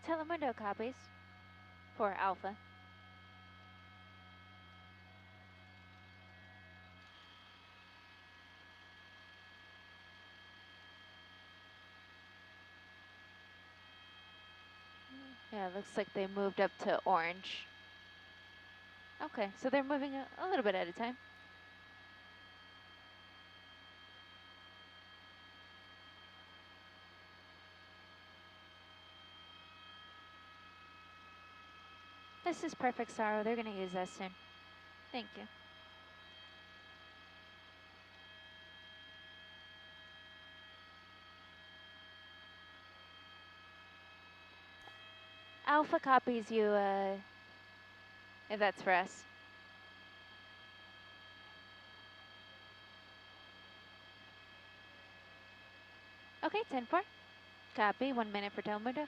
Telemundo copies for Alpha. Yeah, it looks like they moved up to orange. Okay, so they're moving a little bit at a time. This is perfect sorrow. They're going to use that soon. Thank you. Alpha copies you, if that's for us. Okay, 10-4. Copy, 1 minute for Telemundo.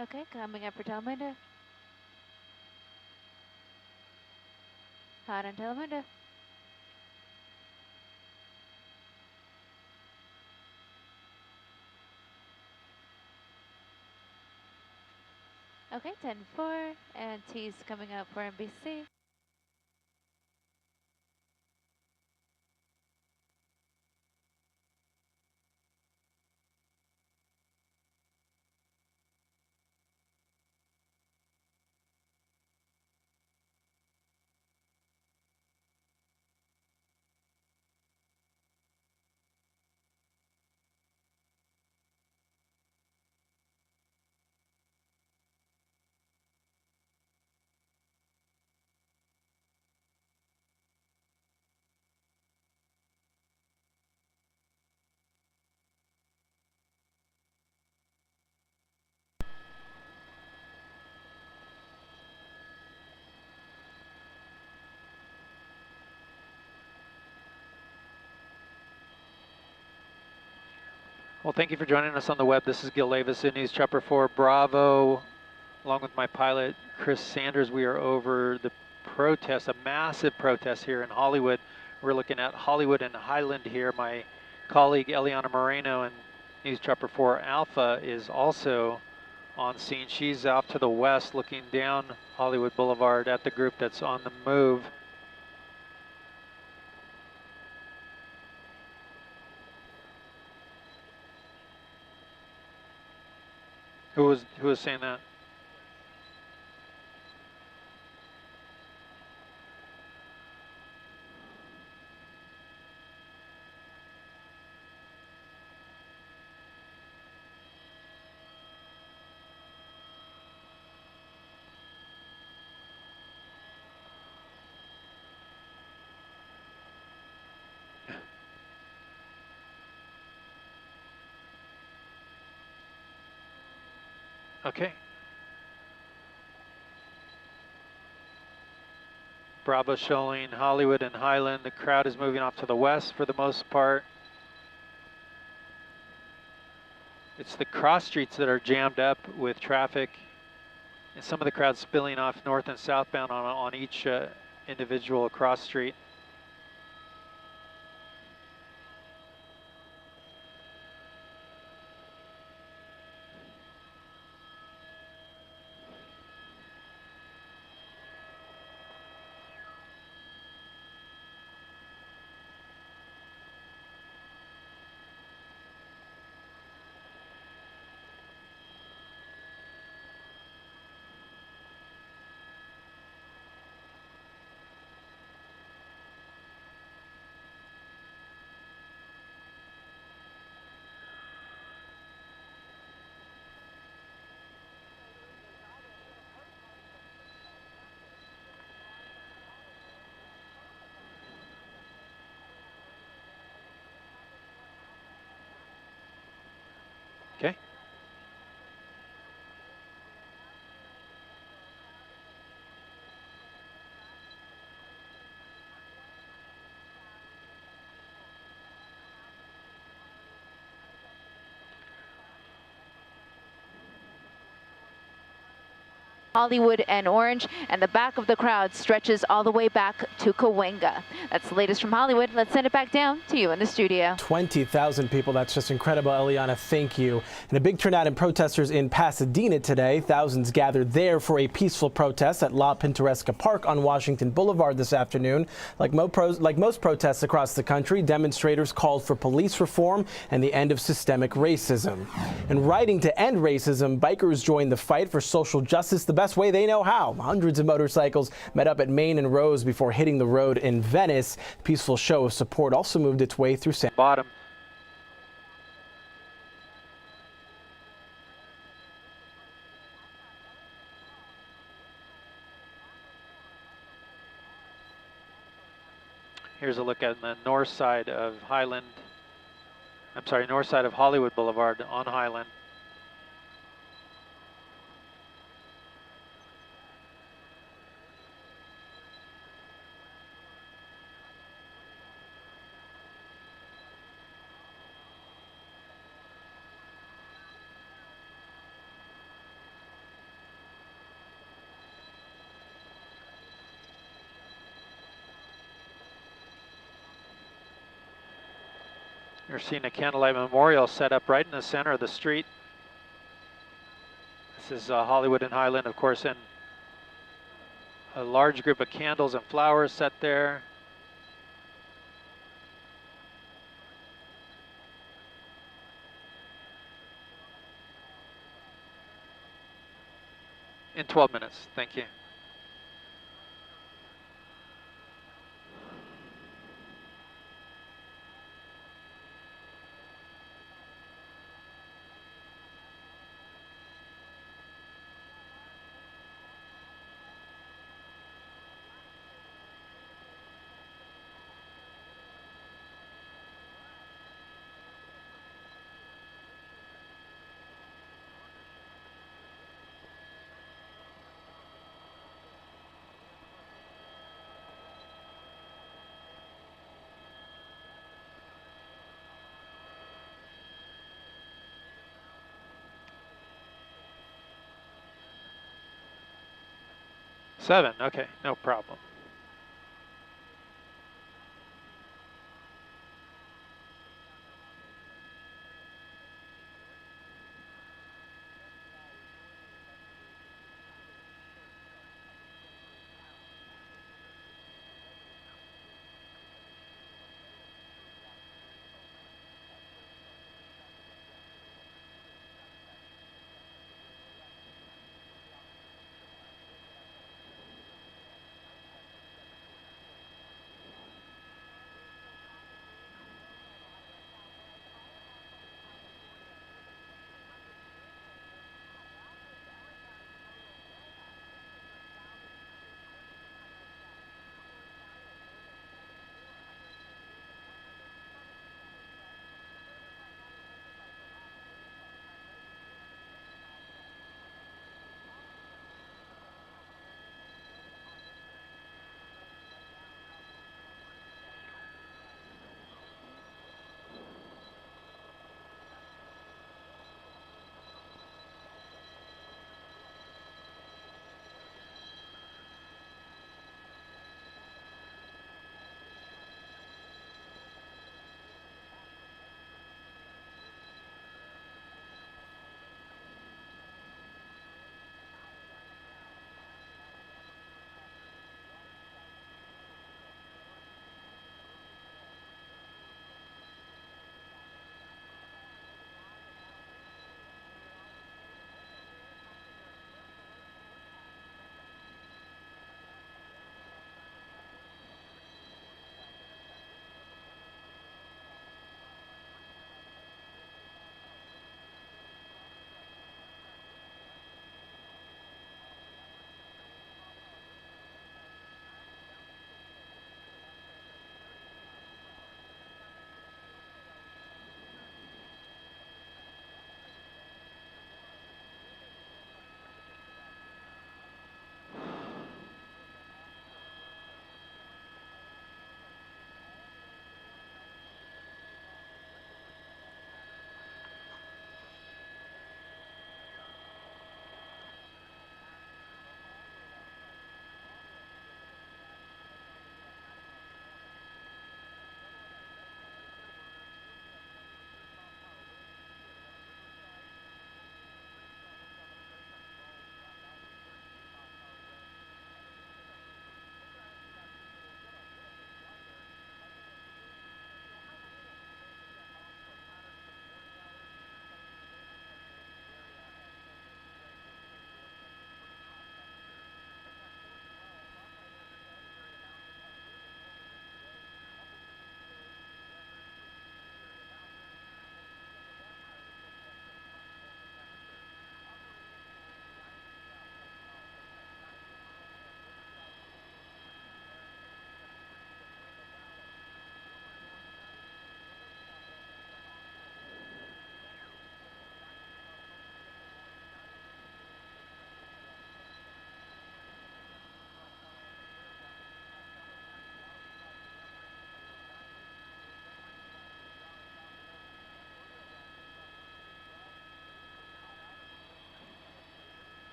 Okay, coming up for Telemundo. Hot on Telemundo. Okay, 10-4, and T's coming up for NBC. Well, thank you for joining us on the web. This is Gil Lavis in News Chopper 4 Bravo. Along with my pilot, Chris Sanders, we are over the protest, a massive protest here in Hollywood. We're looking at Hollywood and Highland here. My colleague, Eliana Moreno, in News Chopper 4 Alpha is also on scene. She's off to the west looking down Hollywood Boulevard at the group that's on the move. Who was saying that? Okay. Bravo showing Hollywood and Highland. The crowd is moving off to the west for the most part. It's the cross streets that are jammed up with traffic, and some of the crowd spilling off north and southbound on each individual cross street. Hollywood and Orange, and the back of the crowd stretches all the way back to Cahuenga. That's the latest from Hollywood. Let's send it back down to you in the studio. 20,000 people. That's just incredible, Eliana. Thank you. And a big turnout in protesters in Pasadena today. Thousands gathered there for a peaceful protest at La Pintoresca Park on Washington Boulevard this afternoon. Like most protests across the country, demonstrators called for police reform and the end of systemic racism. And riding to end racism, bikers joined the fight for social justice the best way they know how. Hundreds of motorcycles met up at Main and Rose before hitting the road in Venice. A peaceful show of support also moved its way through San Bottom. Here's a look at the north side of north side of Hollywood Boulevard on Highland. You're seeing a candlelight memorial set up right in the center of the street. This is Hollywood and Highland, of course, and a large group of candles and flowers set there. In 12 minutes, thank you. Seven, okay, no problem.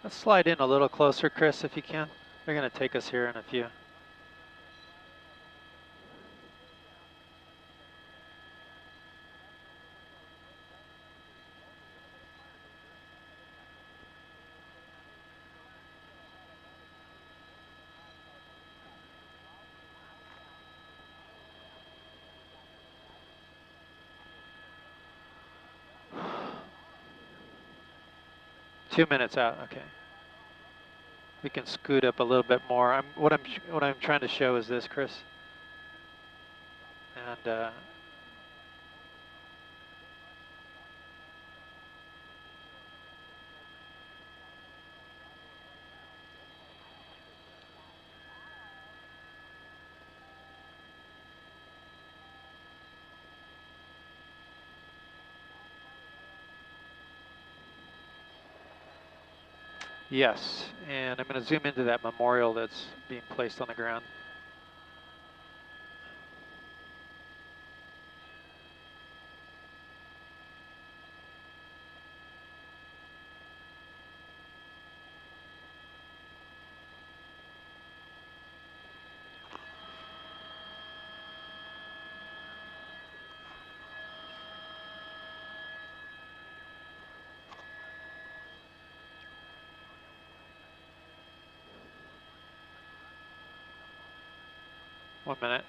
Let's slide in a little closer, Chris, if you can. They're going to take us here in a few. Two minutes out. Okay. We can scoot up a little bit more. What I'm trying to show is this, Chris. And yes, and I'm going to zoom into that memorial that's being placed on the ground. One minute.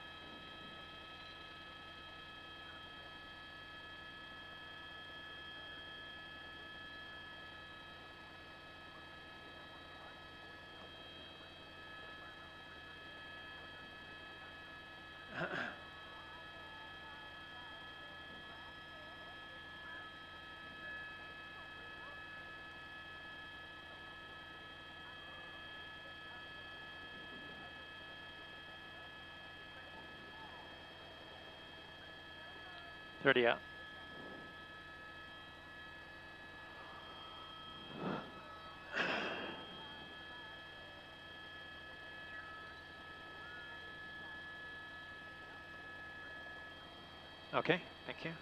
$30 out. Okay, thank you.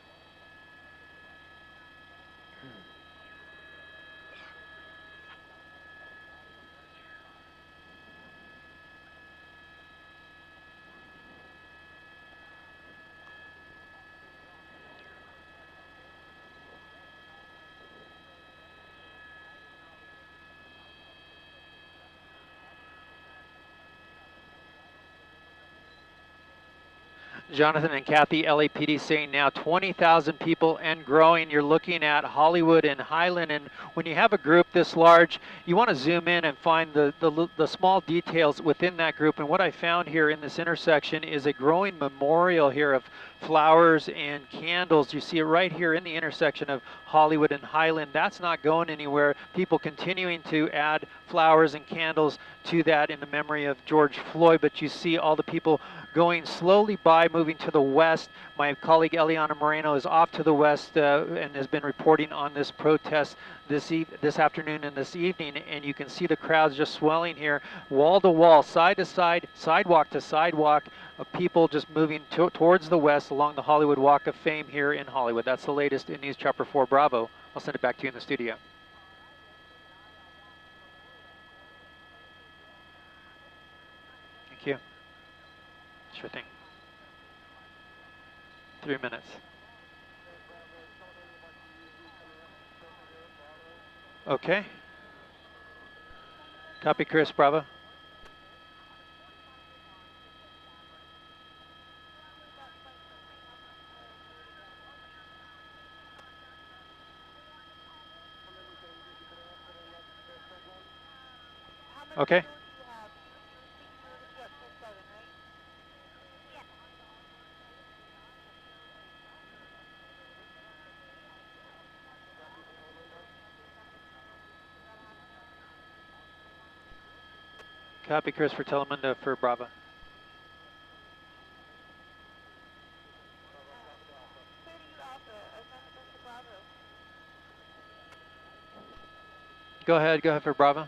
Jonathan and Kathy, LAPD saying now 20,000 people and growing. You're looking at Hollywood and Highland, and when you have a group this large, you want to zoom in and find the small details within that group. And what I found here in this intersection is a growing memorial here of flowers and candles. You see it right here in the intersection of Hollywood and Highland. That's not going anywhere. People continuing to add flowers and candles to that in the memory of George Floyd, but you see all the people going slowly by, moving to the west. My colleague Eliana Moreno is off to the west and has been reporting on this protest this afternoon and this evening, and you can see the crowds just swelling here, wall to wall, side to side, sidewalk to sidewalk, of people just moving towards the west along the Hollywood Walk of Fame here in Hollywood. That's the latest in News Chopper 4 Bravo. I'll send it back to you in the studio. Thank you. Sure thing. 3 minutes. Okay. Copy, Chris, Bravo. Okay. Copy, Chris, for Telemundo for Bravo. Go ahead for Bravo.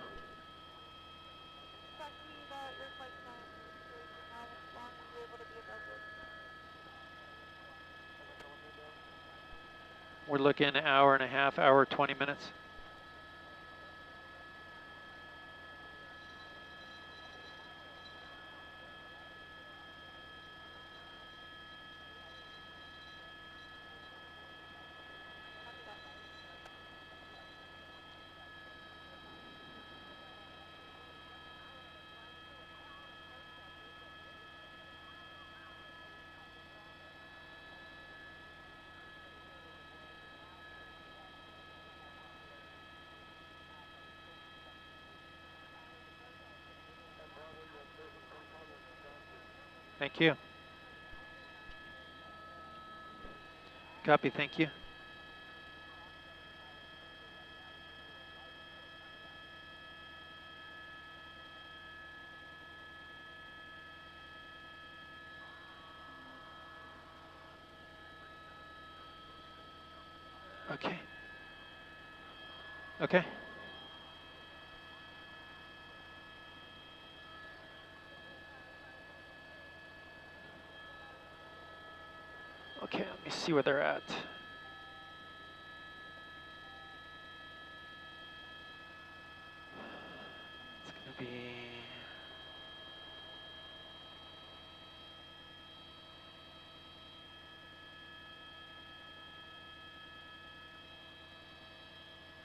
We're looking an hour and a half, hour 20 minutes. Thank you. Copy, thank you. Okay. Okay. Okay, let me see where they're at. It's gonna be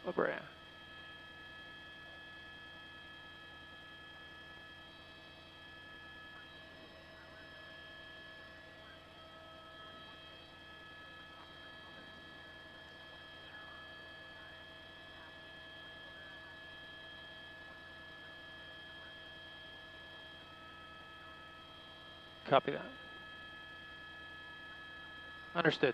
La Brea. Copy that. Understood.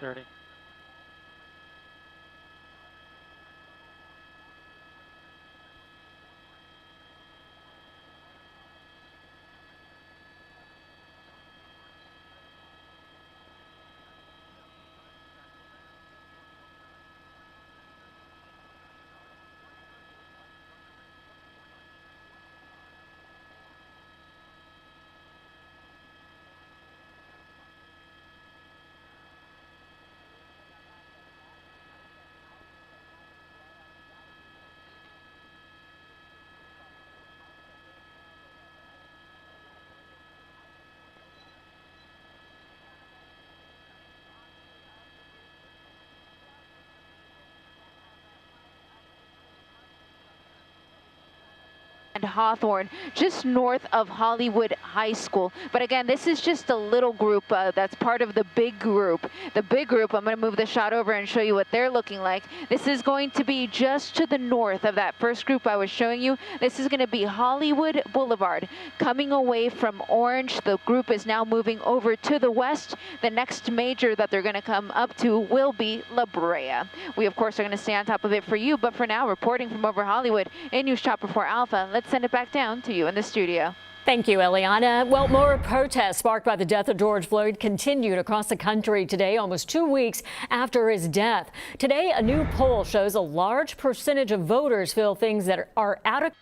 Dirty. And Hawthorne, just north of Hollywood High School. But again, this is just a little group that's part of the big group. The big group, I'm going to move the shot over and show you what they're looking like. This is going to be just to the north of that first group I was showing you. This is going to be Hollywood Boulevard. Coming away from Orange, the group is now moving over to the west. The next major that they're going to come up to will be La Brea. We, of course, are going to stay on top of it for you, but for now, reporting from over Hollywood in News Chopper 4 Alpha, let's send it back down to you in the studio. Thank you, Eliana. Well, more protests sparked by the death of George Floyd continued across the country today, almost 2 weeks after his death. Today, a new poll shows a large percentage of voters feel things that are out of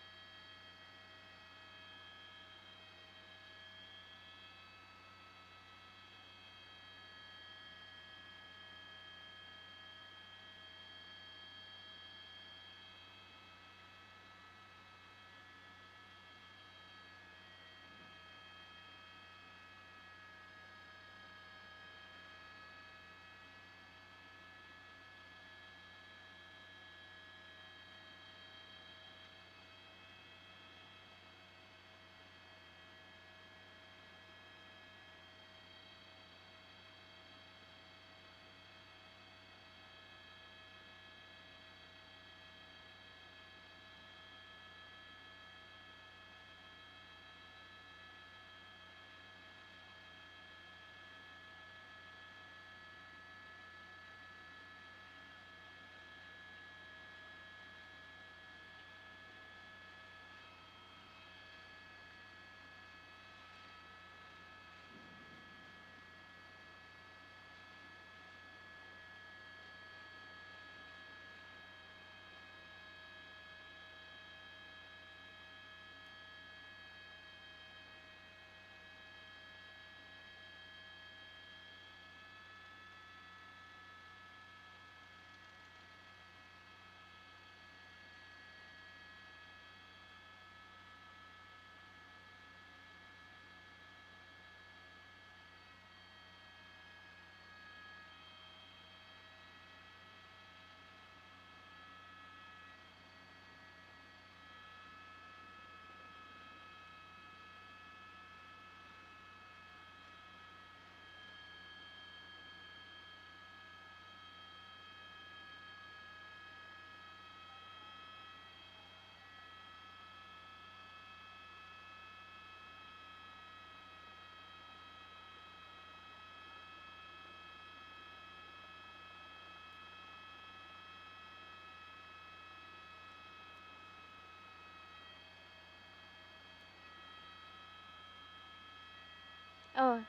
Oh.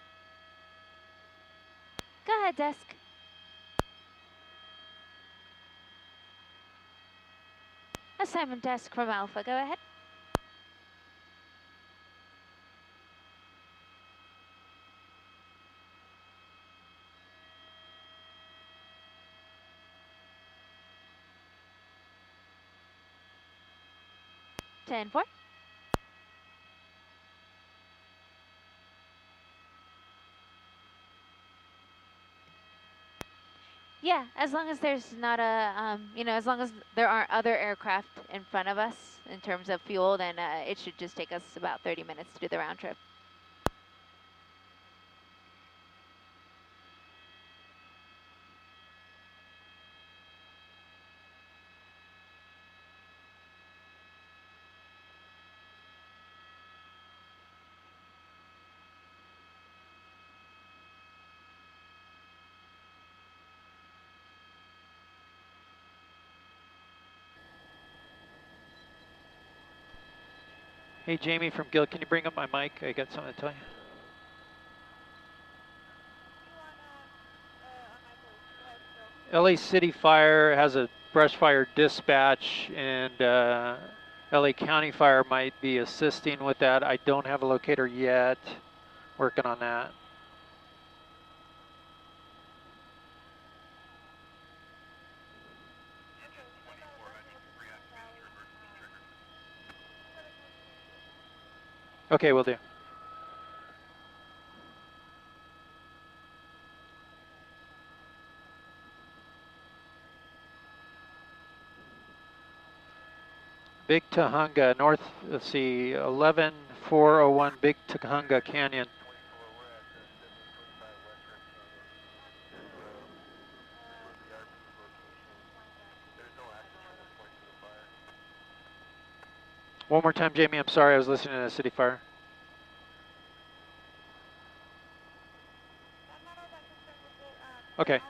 Go ahead, desk. Assignment desk from Alpha. Go ahead. Ten four. Yeah, as long as there's not a, as long as there aren't other aircraft in front of us in terms of fuel, then it should just take us about 30 minutes to do the round trip. Hey, Jamie from Guild, can you bring up my mic? I got something to tell you. LA City Fire has a brush fire dispatch, and LA County Fire might be assisting with that. I don't have a locator yet. Working on that. Okay, will do. Big Tahunga, north, let's see, 11401 Big Tahunga Canyon. One more time, Jamie, I'm sorry, I was listening to the City Fire. Okay.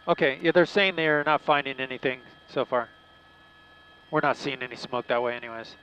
Okay, yeah, they're saying they're not finding anything so far. We're not seeing any smoke that way anyways.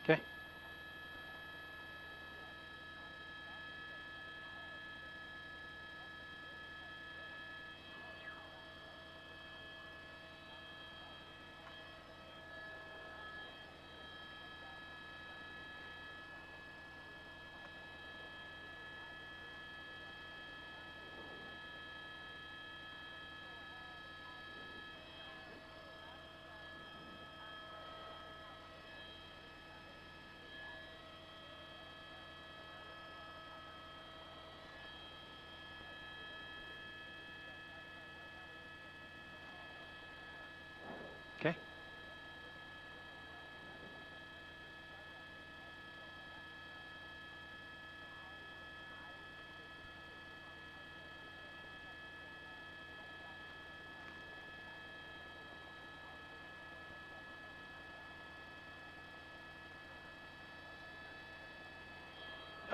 Okay.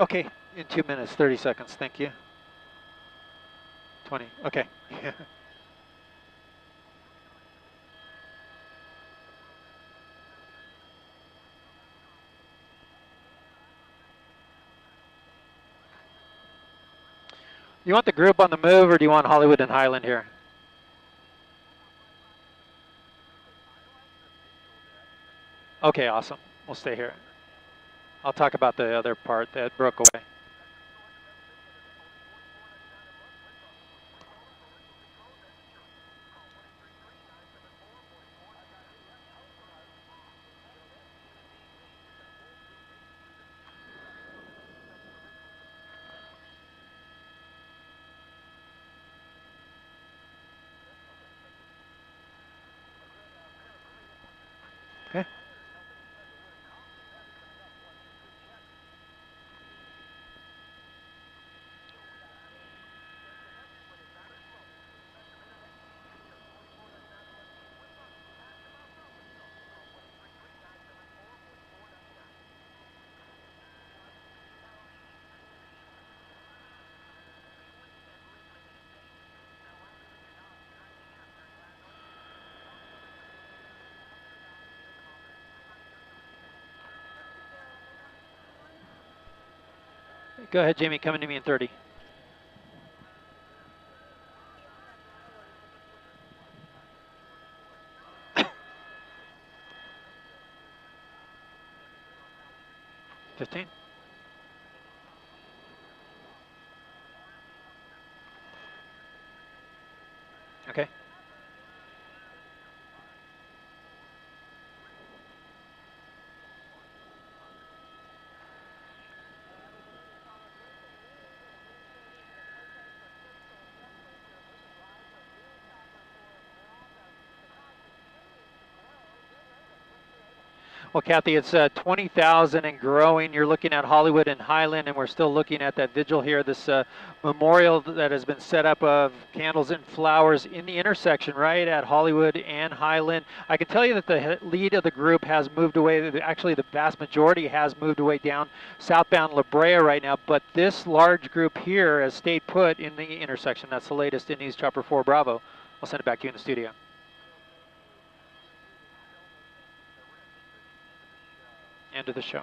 Okay, in 2 minutes, 30 seconds. Thank you. 20. Okay. You want the group on the move, or do you want Hollywood and Highland here? Okay, awesome. We'll stay here. I'll talk about the other part that broke away. Okay. Go ahead, Jamie. Coming to me in 30. $15. Okay. Well, Kathy, it's 20,000 and growing. You're looking at Hollywood and Highland, and we're still looking at that vigil here, this memorial that has been set up of candles and flowers in the intersection right at Hollywood and Highland. I can tell you that the lead of the group has moved away. Actually, the vast majority has moved away down southbound La Brea right now, but this large group here has stayed put in the intersection. That's the latest in News Chopper 4 Bravo. I'll send it back to you in the studio. End of the show.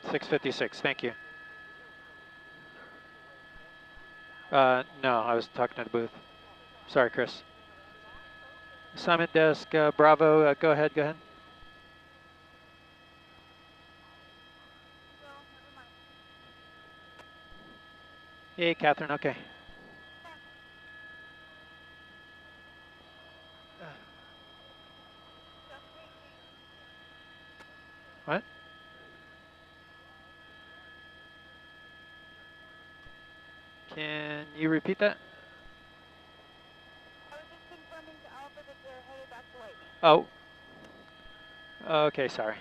6:56. Thank you. No, I was talking to the booth. Sorry, Chris. Assignment desk, Bravo. Go ahead. Go ahead. Hey, Catherine. Okay. What? Can you repeat that? I was just confirming to Alpha that they're headed back to White. Oh. Okay, sorry.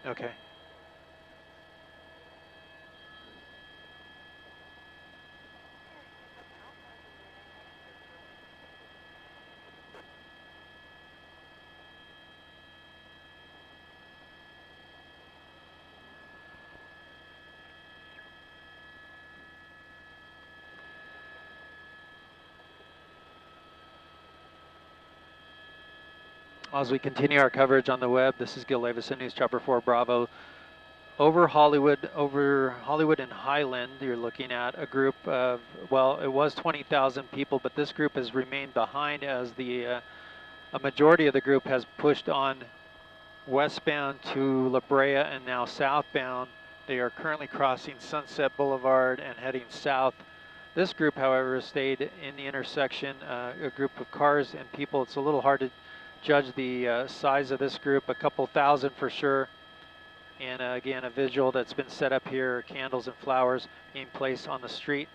Okay. As we continue our coverage on the web, this is Gil Levis, News Chopper 4 Bravo. Over Hollywood and Highland, you're looking at a group of, well, it was 20,000 people, but this group has remained behind as a majority of the group has pushed on westbound to La Brea and now southbound. They are currently crossing Sunset Boulevard and heading south. This group, however, has stayed in the intersection, a group of cars and people. It's a little hard to judge the size of this group, a couple thousand for sure. And again, a vigil that's been set up here, candles and flowers being placed on the street.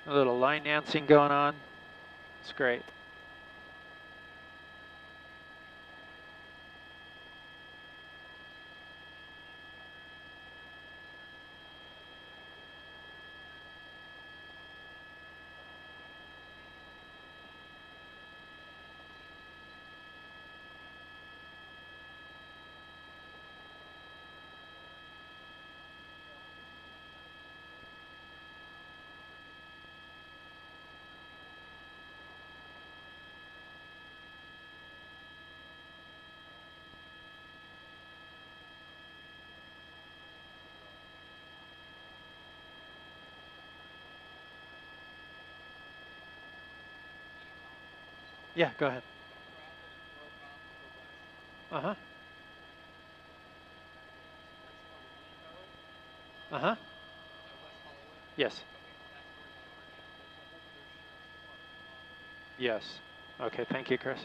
A little line dancing going on. It's great. Yeah, go ahead. Uh-huh. Uh-huh. Yes. Yes. Okay, thank you, Chris.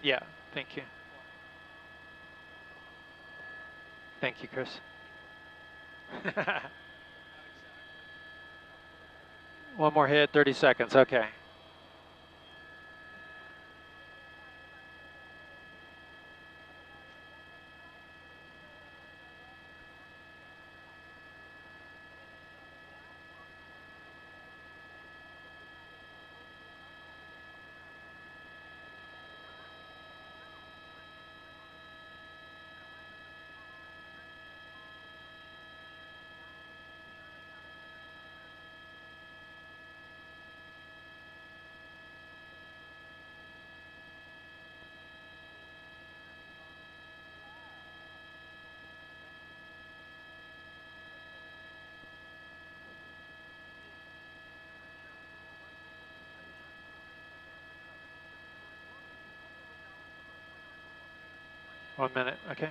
Yeah, thank you. Thank you, Chris. One more hit, 30 seconds, okay. One minute, okay.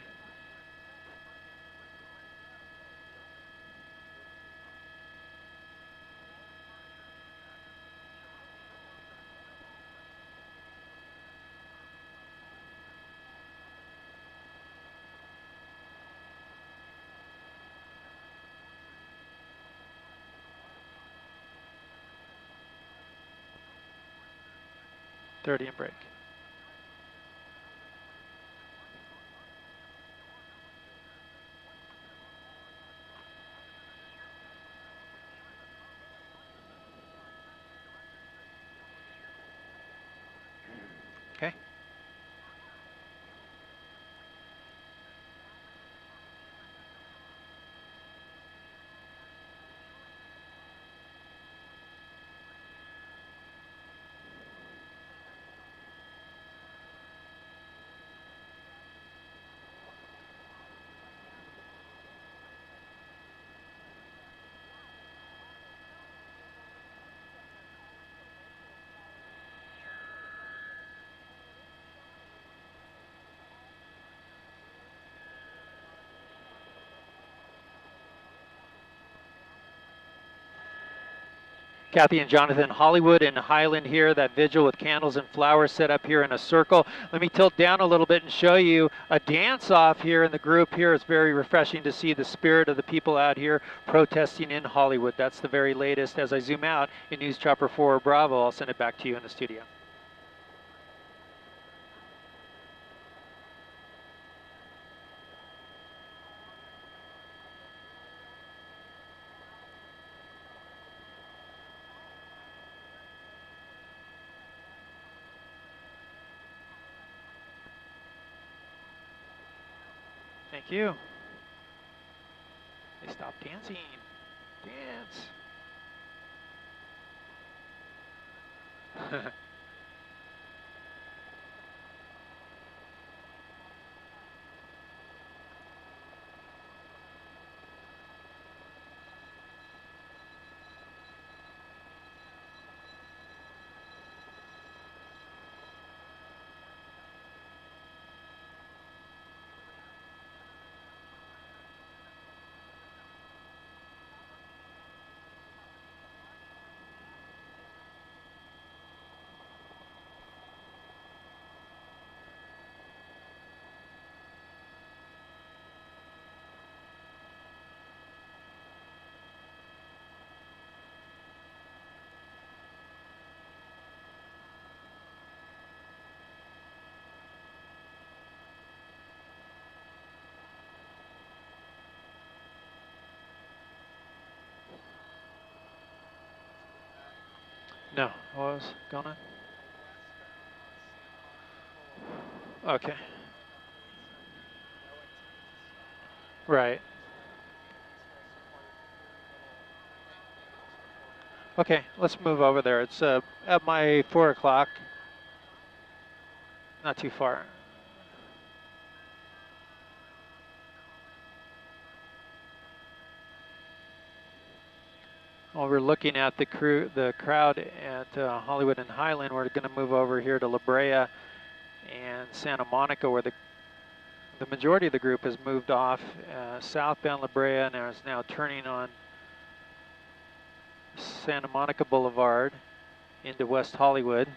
.30 and break. Okay. Kathy and Jonathan, Hollywood and Highland here, that vigil with candles and flowers set up here in a circle. Let me tilt down a little bit and show you a dance off here in the group here. It's very refreshing to see the spirit of the people out here protesting in Hollywood. That's the very latest. As I zoom out in News Chopper 4 Bravo, I'll send it back to you in the studio. Thank you. They stopped dancing. Dance. No, what was going on? Okay. Right. Okay, let's move over there. It's at my 4 o'clock. Not too far. While we're looking at the crowd at Hollywood and Highland, we're going to move over here to La Brea and Santa Monica, where the majority of the group has moved off southbound La Brea and is now turning on Santa Monica Boulevard into West Hollywood.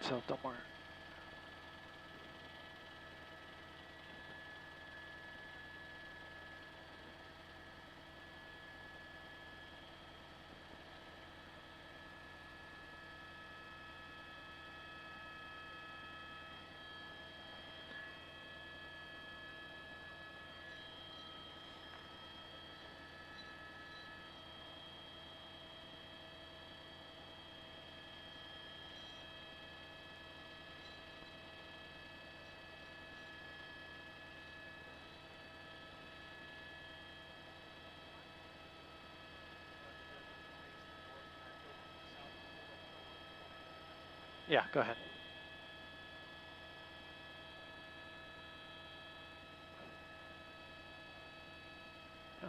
So don't worry. Yeah, go ahead. No.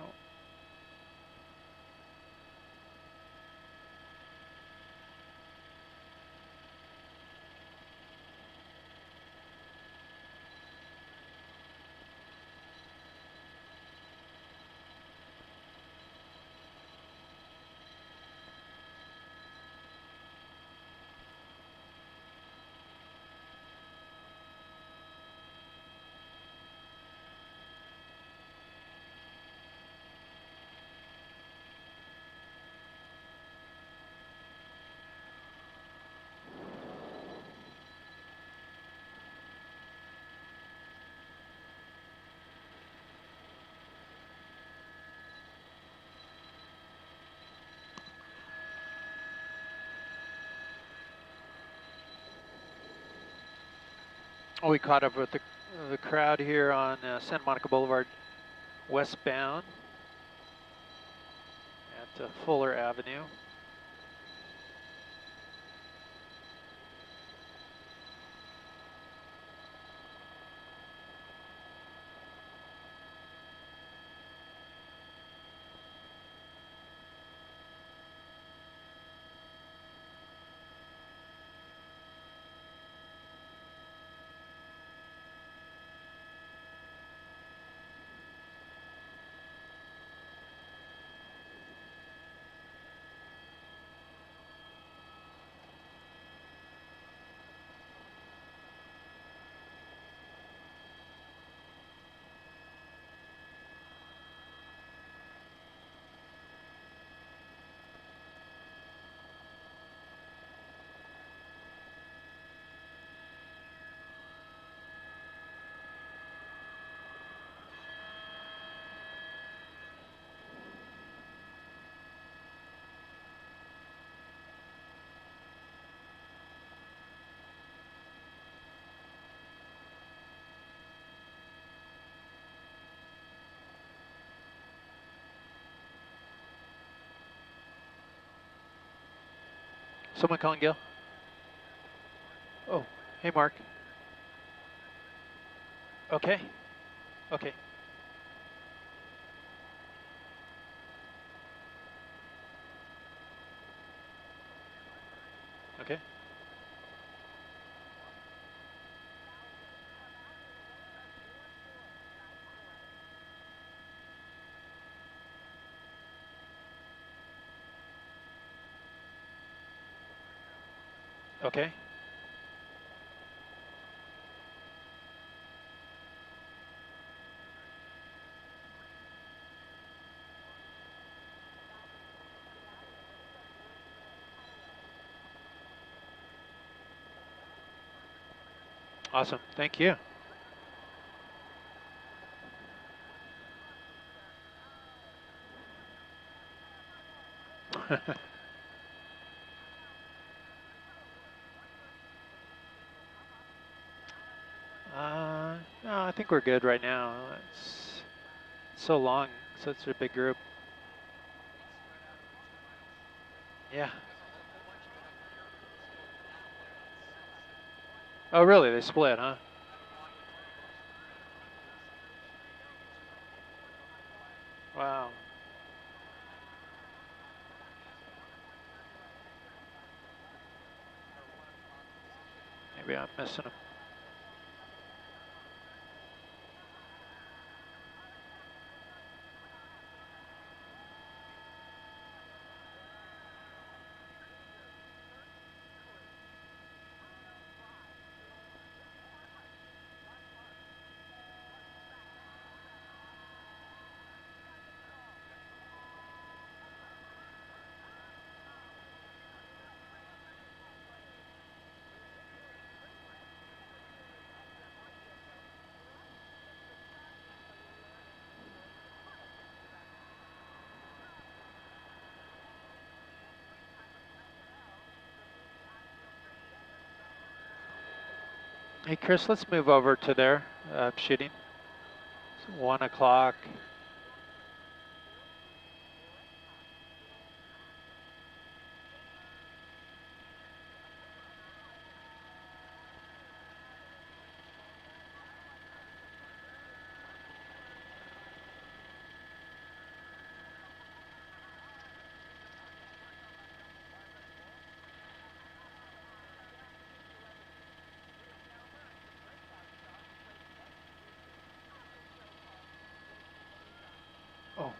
Oh, we caught up with the crowd here on Santa Monica Boulevard westbound at Fuller Avenue. Someone calling Gil? Oh, hey Mark. Okay, okay. Okay. Okay. Awesome. Thank you. No, I think we're good right now. It's so long, such a big group. Yeah. Oh, really? They split, huh? Wow. Maybe I'm missing them. Hey, Chris, let's move over to there, shooting. It's 1 o'clock. Oh.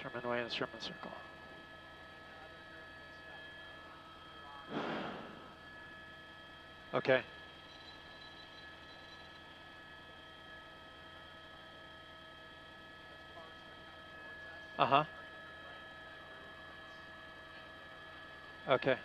Sherman Way and Sherman Circle. Okay. Uh-huh. Okay.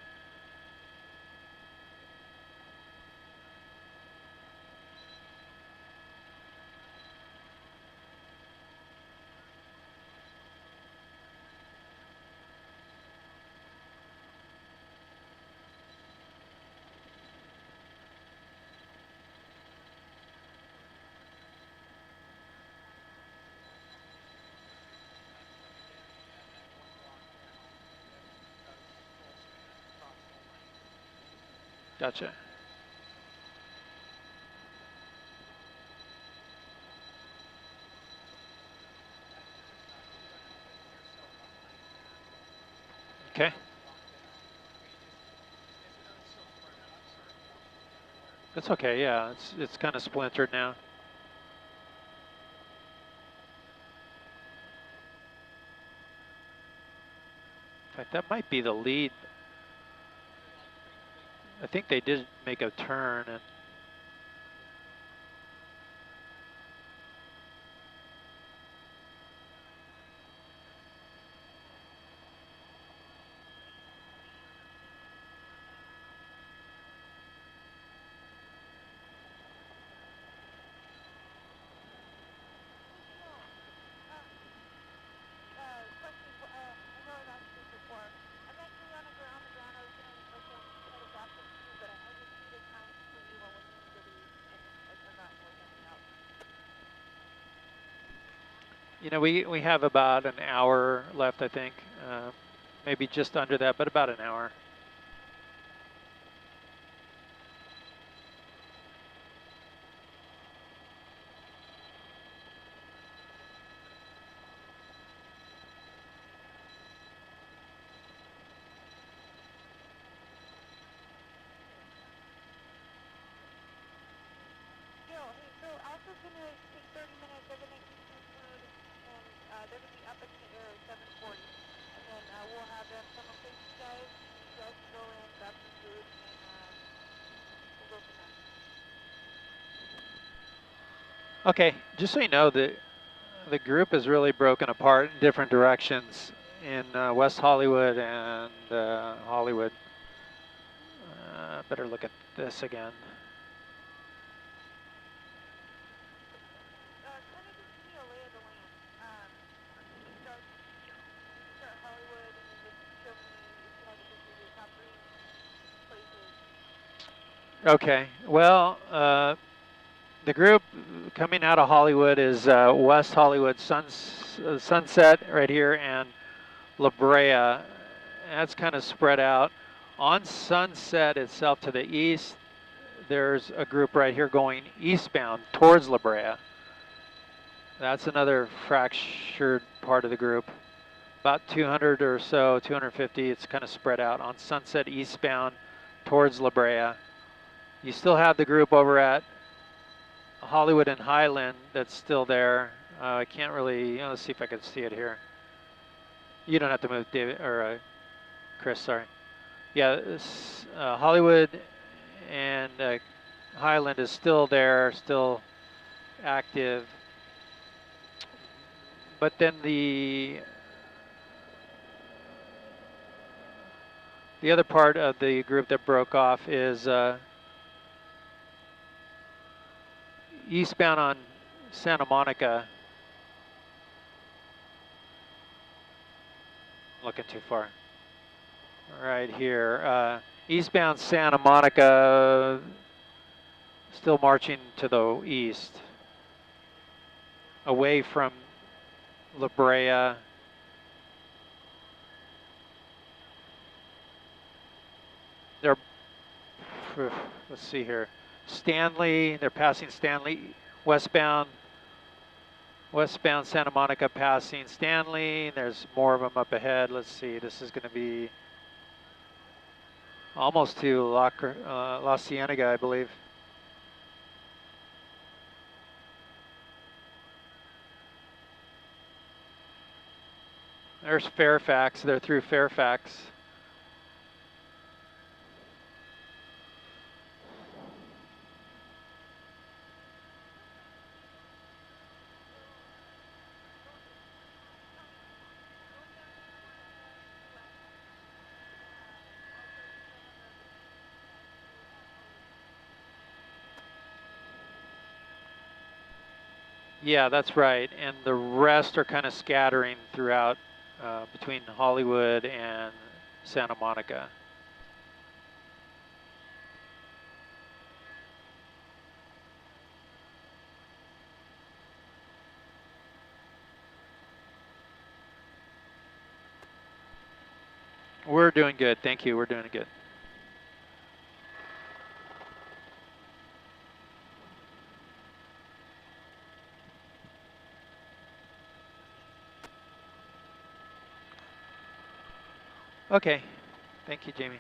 Gotcha. Okay. That's okay, yeah. It's kind of splintered now. In fact, that might be the lead. I think they did make a turn and Question, I know I've asked this before. I'm actually on the ground. I was going to try to back up to you, but I just need a time for you when you need to leave, and if I'm not working out. you know, we have about an hour left, I think. Maybe just under that, but about an hour. Hey, so Alpha's going to take 30 minutes. They're going to eat some food, and they're going to be up in the air at 7:40. And then we'll have them come up with you guys. You guys can go in, grab some food, and we'll go from there. Okay, just so you know, the group is really broken apart in different directions in West Hollywood and Hollywood. Better look at this again. Kind of just give me a lay of the land. You can start Hollywood, and then just show me kind of just your top 3 places. Okay, well, the group coming out of Hollywood is West Hollywood, Sunset right here, and La Brea. That's kind of spread out. On Sunset itself to the east, there's a group right here going eastbound towards La Brea. That's another fractured part of the group. About 200 or so, 250, it's kind of spread out on Sunset eastbound towards La Brea. You still have the group over at Hollywood and Highland that's still there. I can't really, let's see if I can see it here. You don't have to move, David, or Chris, sorry. Yeah, this, Hollywood and Highland is still there, still active. But then the other part of the group that broke off is eastbound on Santa Monica. looking too far. Right here, eastbound Santa Monica, still marching to the east, away from La Brea. They're, let's see here, Stanley, they're passing Stanley, westbound Santa Monica passing Stanley. There's more of them up ahead. Let's see, this is gonna be almost to La Cienega, I believe. There's Fairfax, they're through Fairfax. Yeah, that's right. And the rest are kind of scattering throughout between Hollywood and Santa Monica. We're doing good. Thank you. We're doing good. Okay. Thank you, Jamie.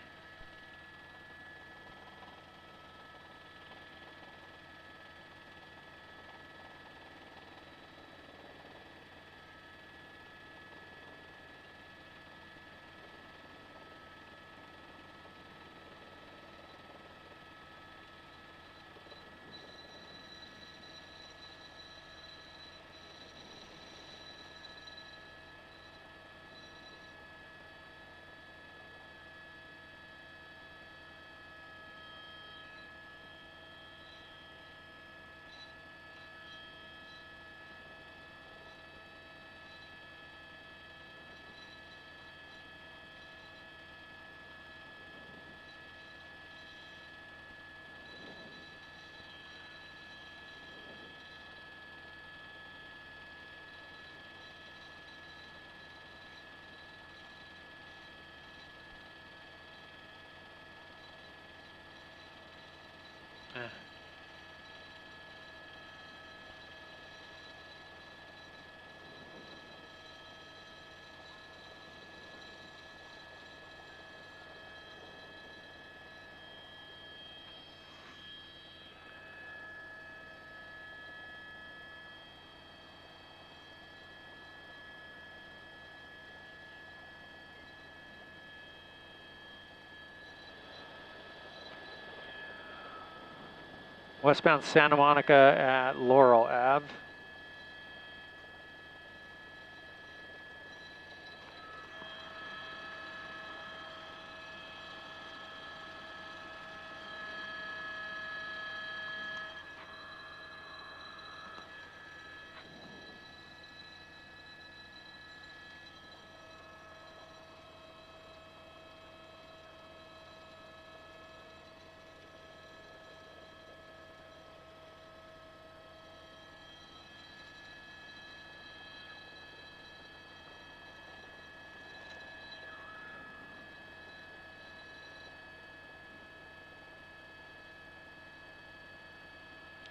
Westbound Santa Monica at Laurel Ave.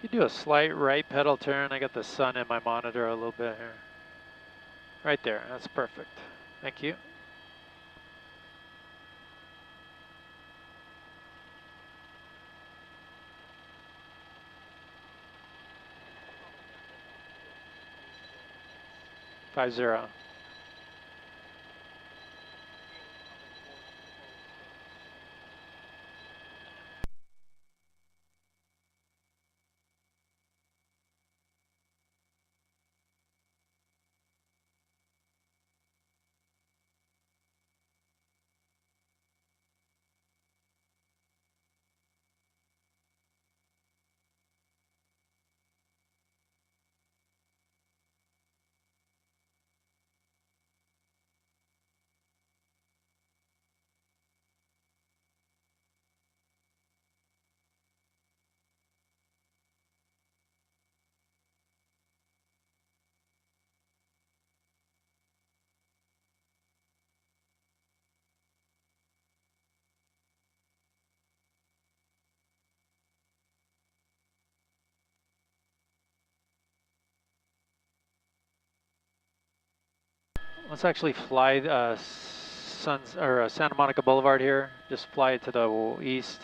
Could do a slight right pedal turn. I got the sun in my monitor a little bit here. Right there, that's perfect. Thank you. Five zero. Let's actually fly Santa Monica Boulevard here. Just fly it to the east,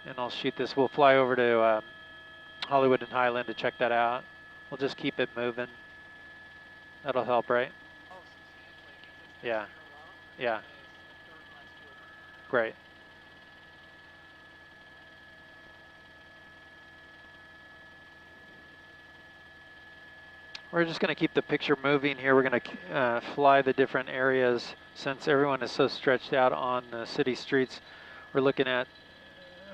and I'll shoot this. We'll fly over to Hollywood and Highland to check that out. We'll just keep it moving. That'll help, right? Yeah. Yeah. Great. We're just going to keep the picture moving here. We're going to fly the different areas since everyone is so stretched out on the city streets. We're looking at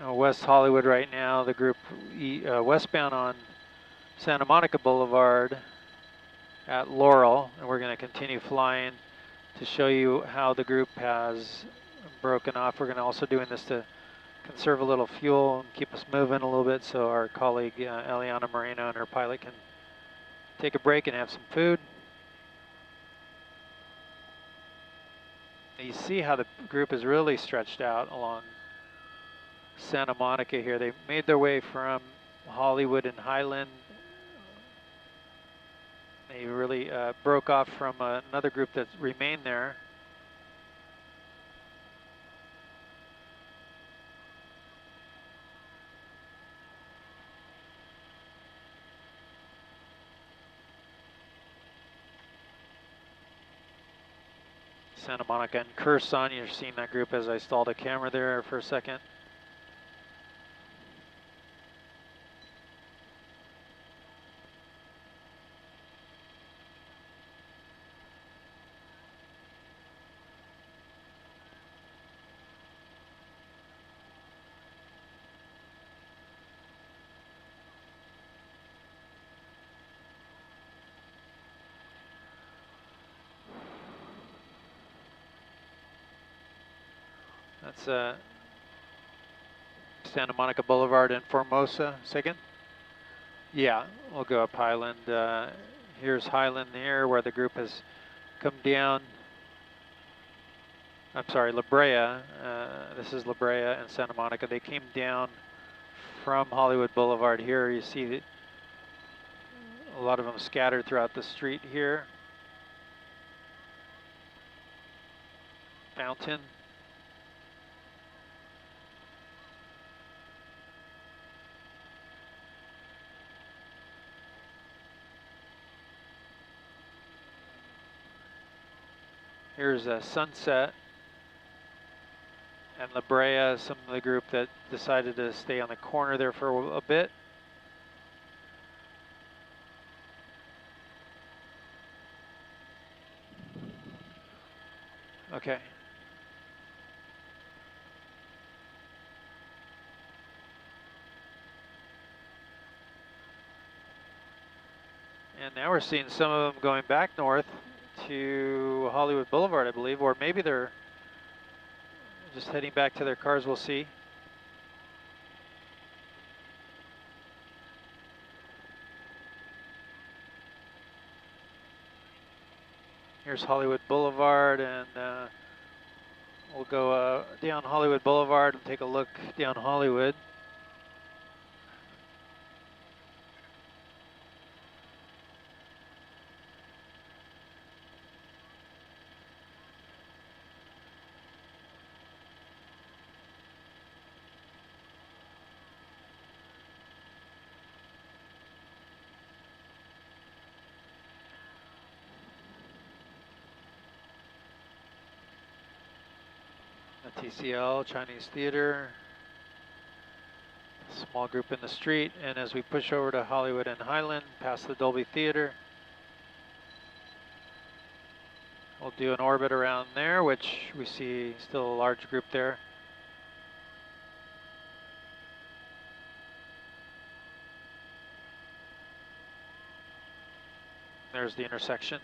West Hollywood right now, the group westbound on Santa Monica Boulevard at Laurel, and we're going to continue flying to show you how the group has broken off. We're going to also doing this to conserve a little fuel and keep us moving a little bit so our colleague Eliana Moreno and her pilot can take a break and have some food. And you see how the group is really stretched out along Santa Monica here. They made their way from Hollywood and Highland. They really broke off from another group that remained there. Santa Monica and Curson, you're seeing that group as I stalled a camera there for a second. That's Santa Monica Boulevard in Formosa. Second? Yeah, we'll go up Highland. Here's Highland here where the group has come down. I'm sorry, La Brea. This is La Brea and Santa Monica. They came down from Hollywood Boulevard here. You see that a lot of them scattered throughout the street here. Fountain. Here's a Sunset and La Brea, some of the group that decided to stay on the corner there for a bit. Okay. And now we're seeing some of them going back north to Hollywood Boulevard, I believe, or maybe they're just heading back to their cars. We'll see. Here's Hollywood Boulevard, and we'll go down Hollywood Boulevard and take a look down Hollywood. TCL, Chinese Theater, small group in the street, and as we push over to Hollywood and Highland, past the Dolby Theater, we'll do an orbit around there, which we see still a large group there. There's the intersection.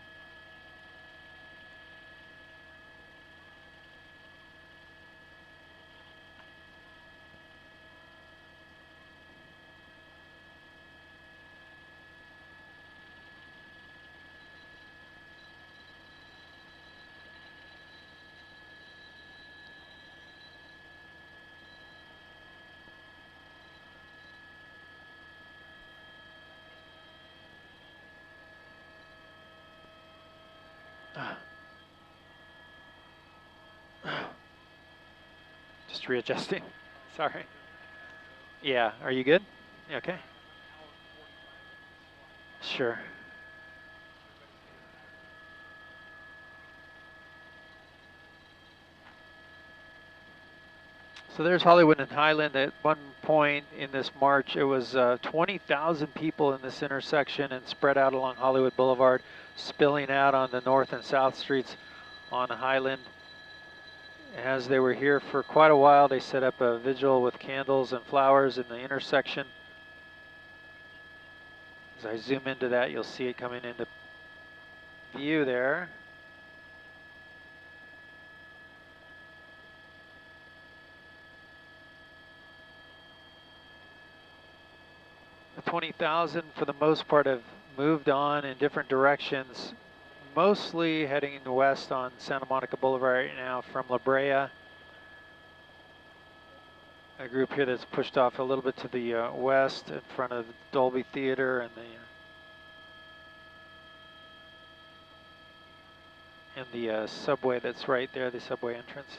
Just readjusting. Sorry. Yeah, are you good? You okay? Sure. So there's Hollywood and Highland. At one point in this march, it was 20,000 people in this intersection and spread out along Hollywood Boulevard, spilling out on the north and south streets on Highland. As they were here for quite a while, they set up a vigil with candles and flowers in the intersection. As I zoom into that, you'll see it coming into view there. The 20,000 for the most part have moved on in different directions, mostly heading west on Santa Monica Boulevard right now from La Brea. A group here that's pushed off a little bit to the west in front of Dolby Theater and the subway that's right there, the subway entrance.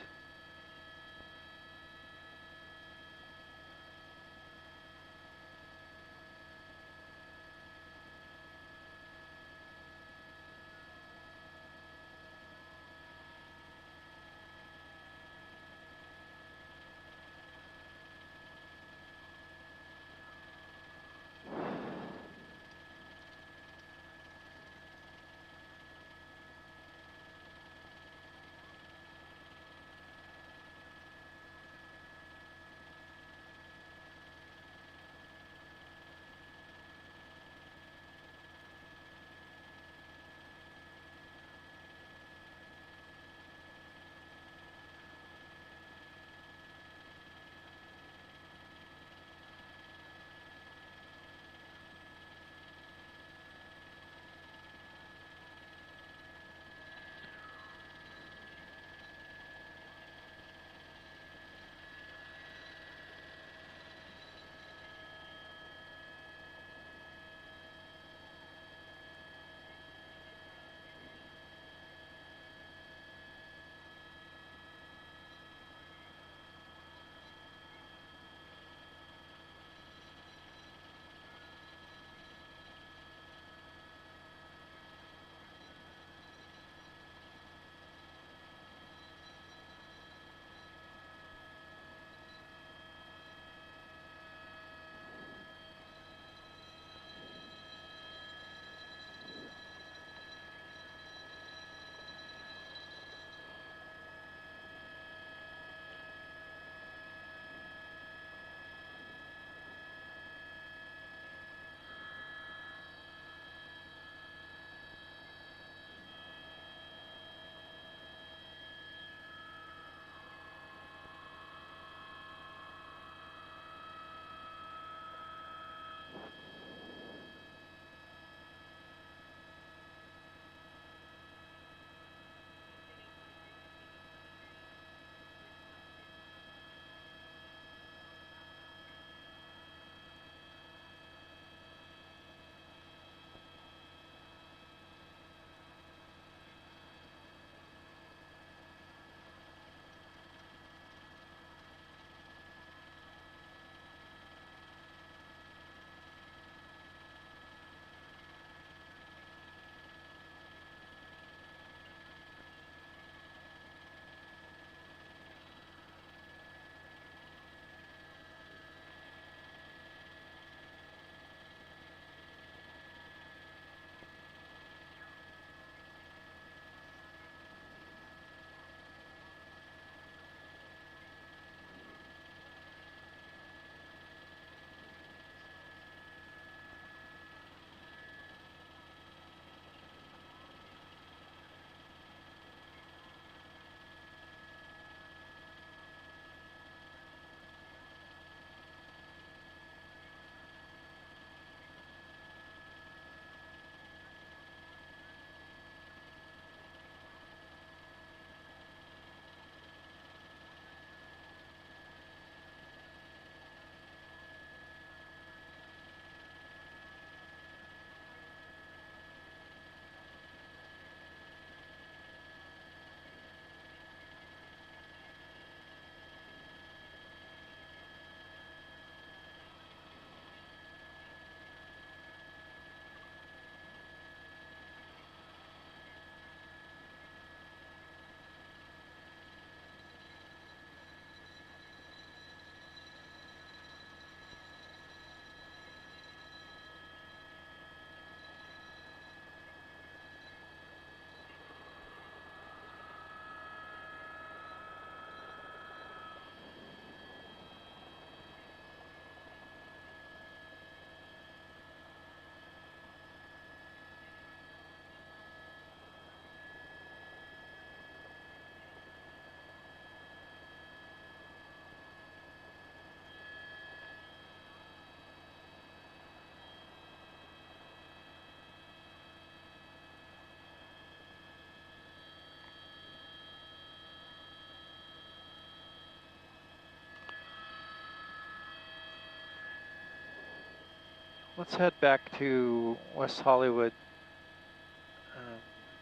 Let's head back to West Hollywood,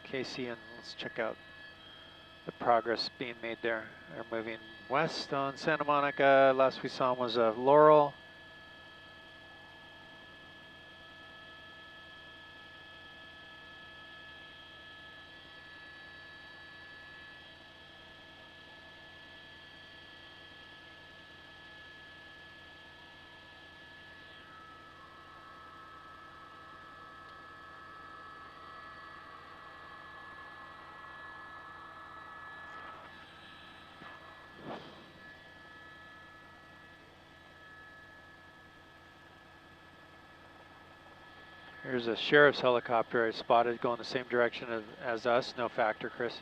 Casey, and let's check out the progress being made there. They're moving west on Santa Monica. Last we saw was Laurel. Here's a sheriff's helicopter I spotted going the same direction as us. No factor, Chris.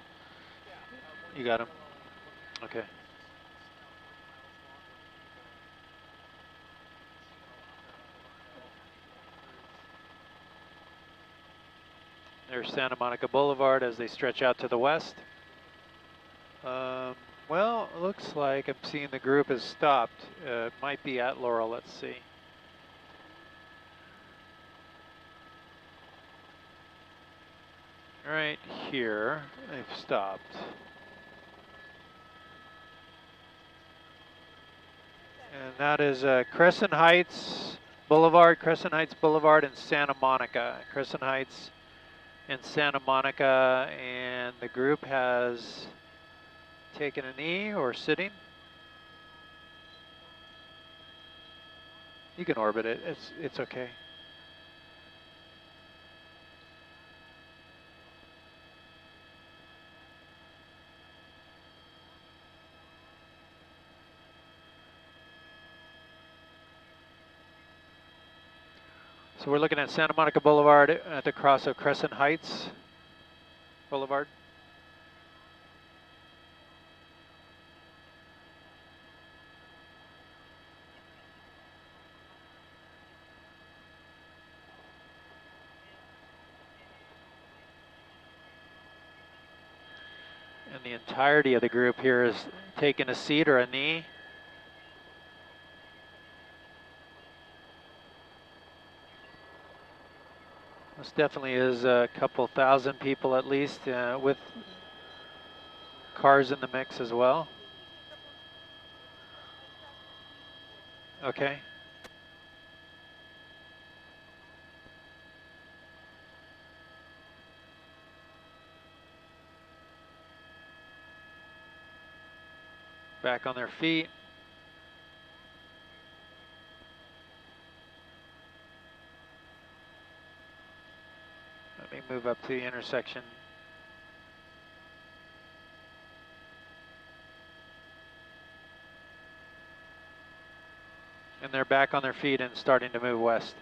You got him? Okay. There's Santa Monica Boulevard as they stretch out to the west. Well, it looks like I'm seeing the group has stopped. It might be at Laurel, let's see. Right here, they've stopped. And that is Crescent Heights Boulevard, and Santa Monica. Crescent Heights and Santa Monica, and the group has taken a knee or sitting. You can orbit it, it's okay. So we're looking at Santa Monica Boulevard at the cross of Crescent Heights Boulevard. And the entirety of the group here is taking a seat or a knee. This definitely is a couple thousand people at least, with cars in the mix as well. Okay. Back on their feet. Let me move up to the intersection. And they're back on their feet and starting to move west.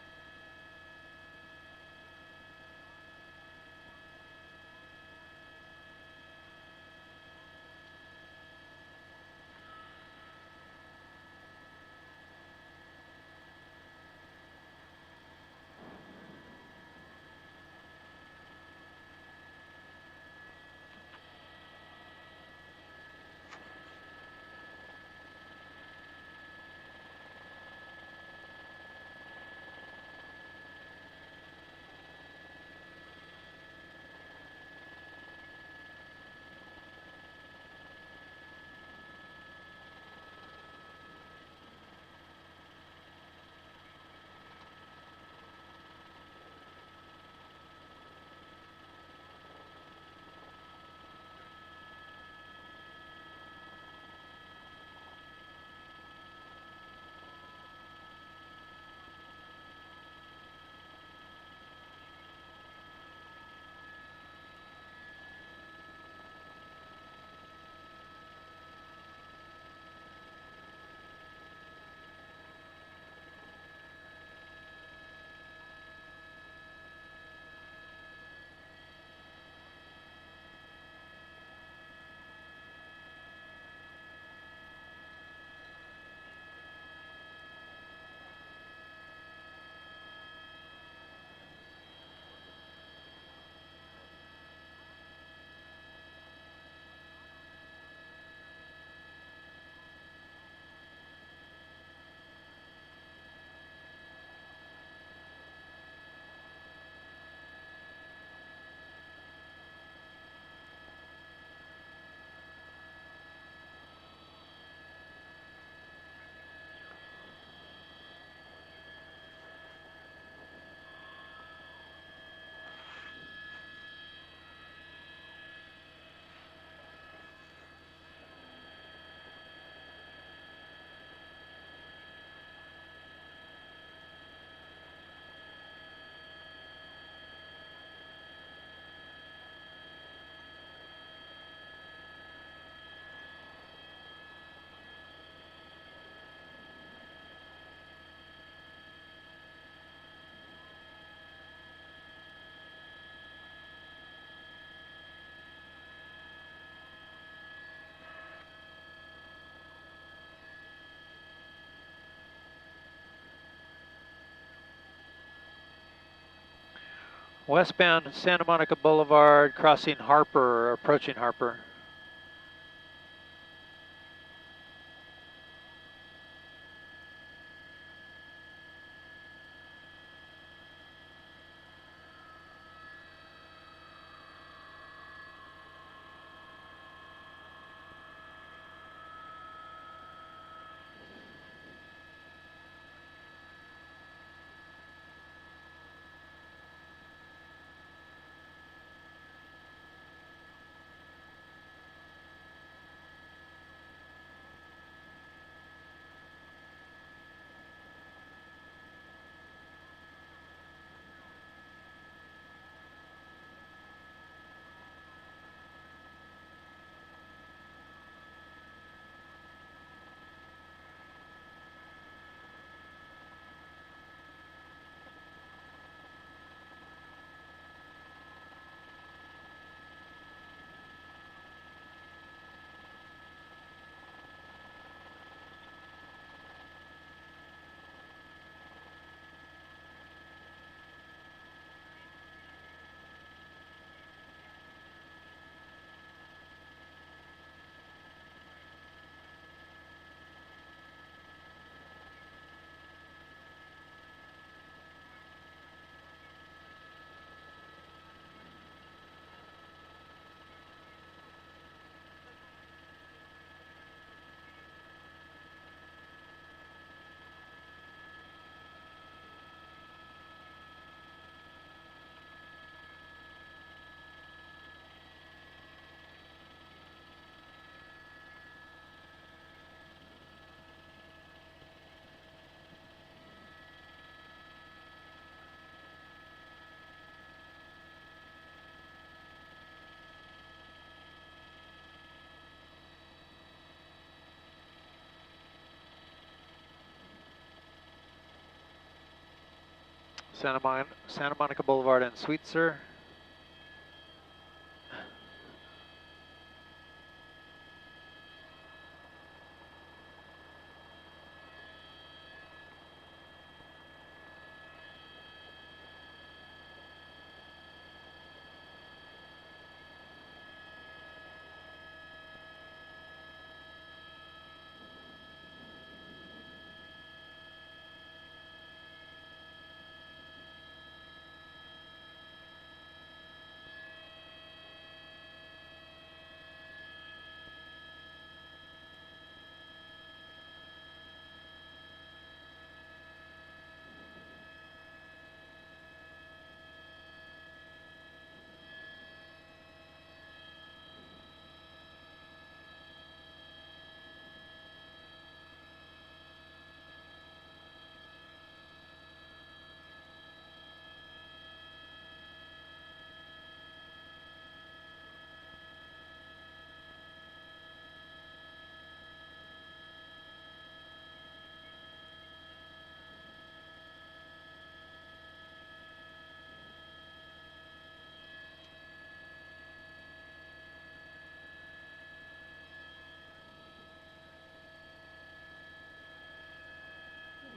Westbound Santa Monica Boulevard, crossing Harper, or approaching Harper. Santa Monica Boulevard and Sweetser.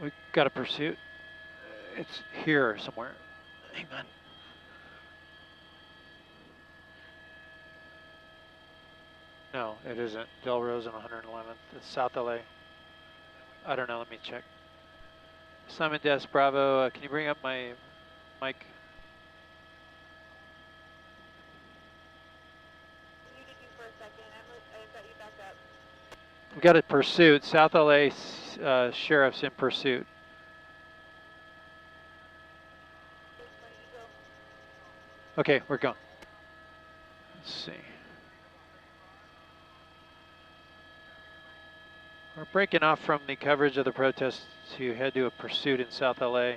We got a pursuit. It's here somewhere. Hang on. No, it isn't. Del Rose and 111th. It's South LA. I don't know. Let me check. Simon Des Bravo. Can you bring up my mic? Muted you for a second. I've got you back up. We got a pursuit. South LA sheriff's in pursuit. Okay, we're going. Let's see. We're breaking off from the coverage of the protest to head to a pursuit in South LA.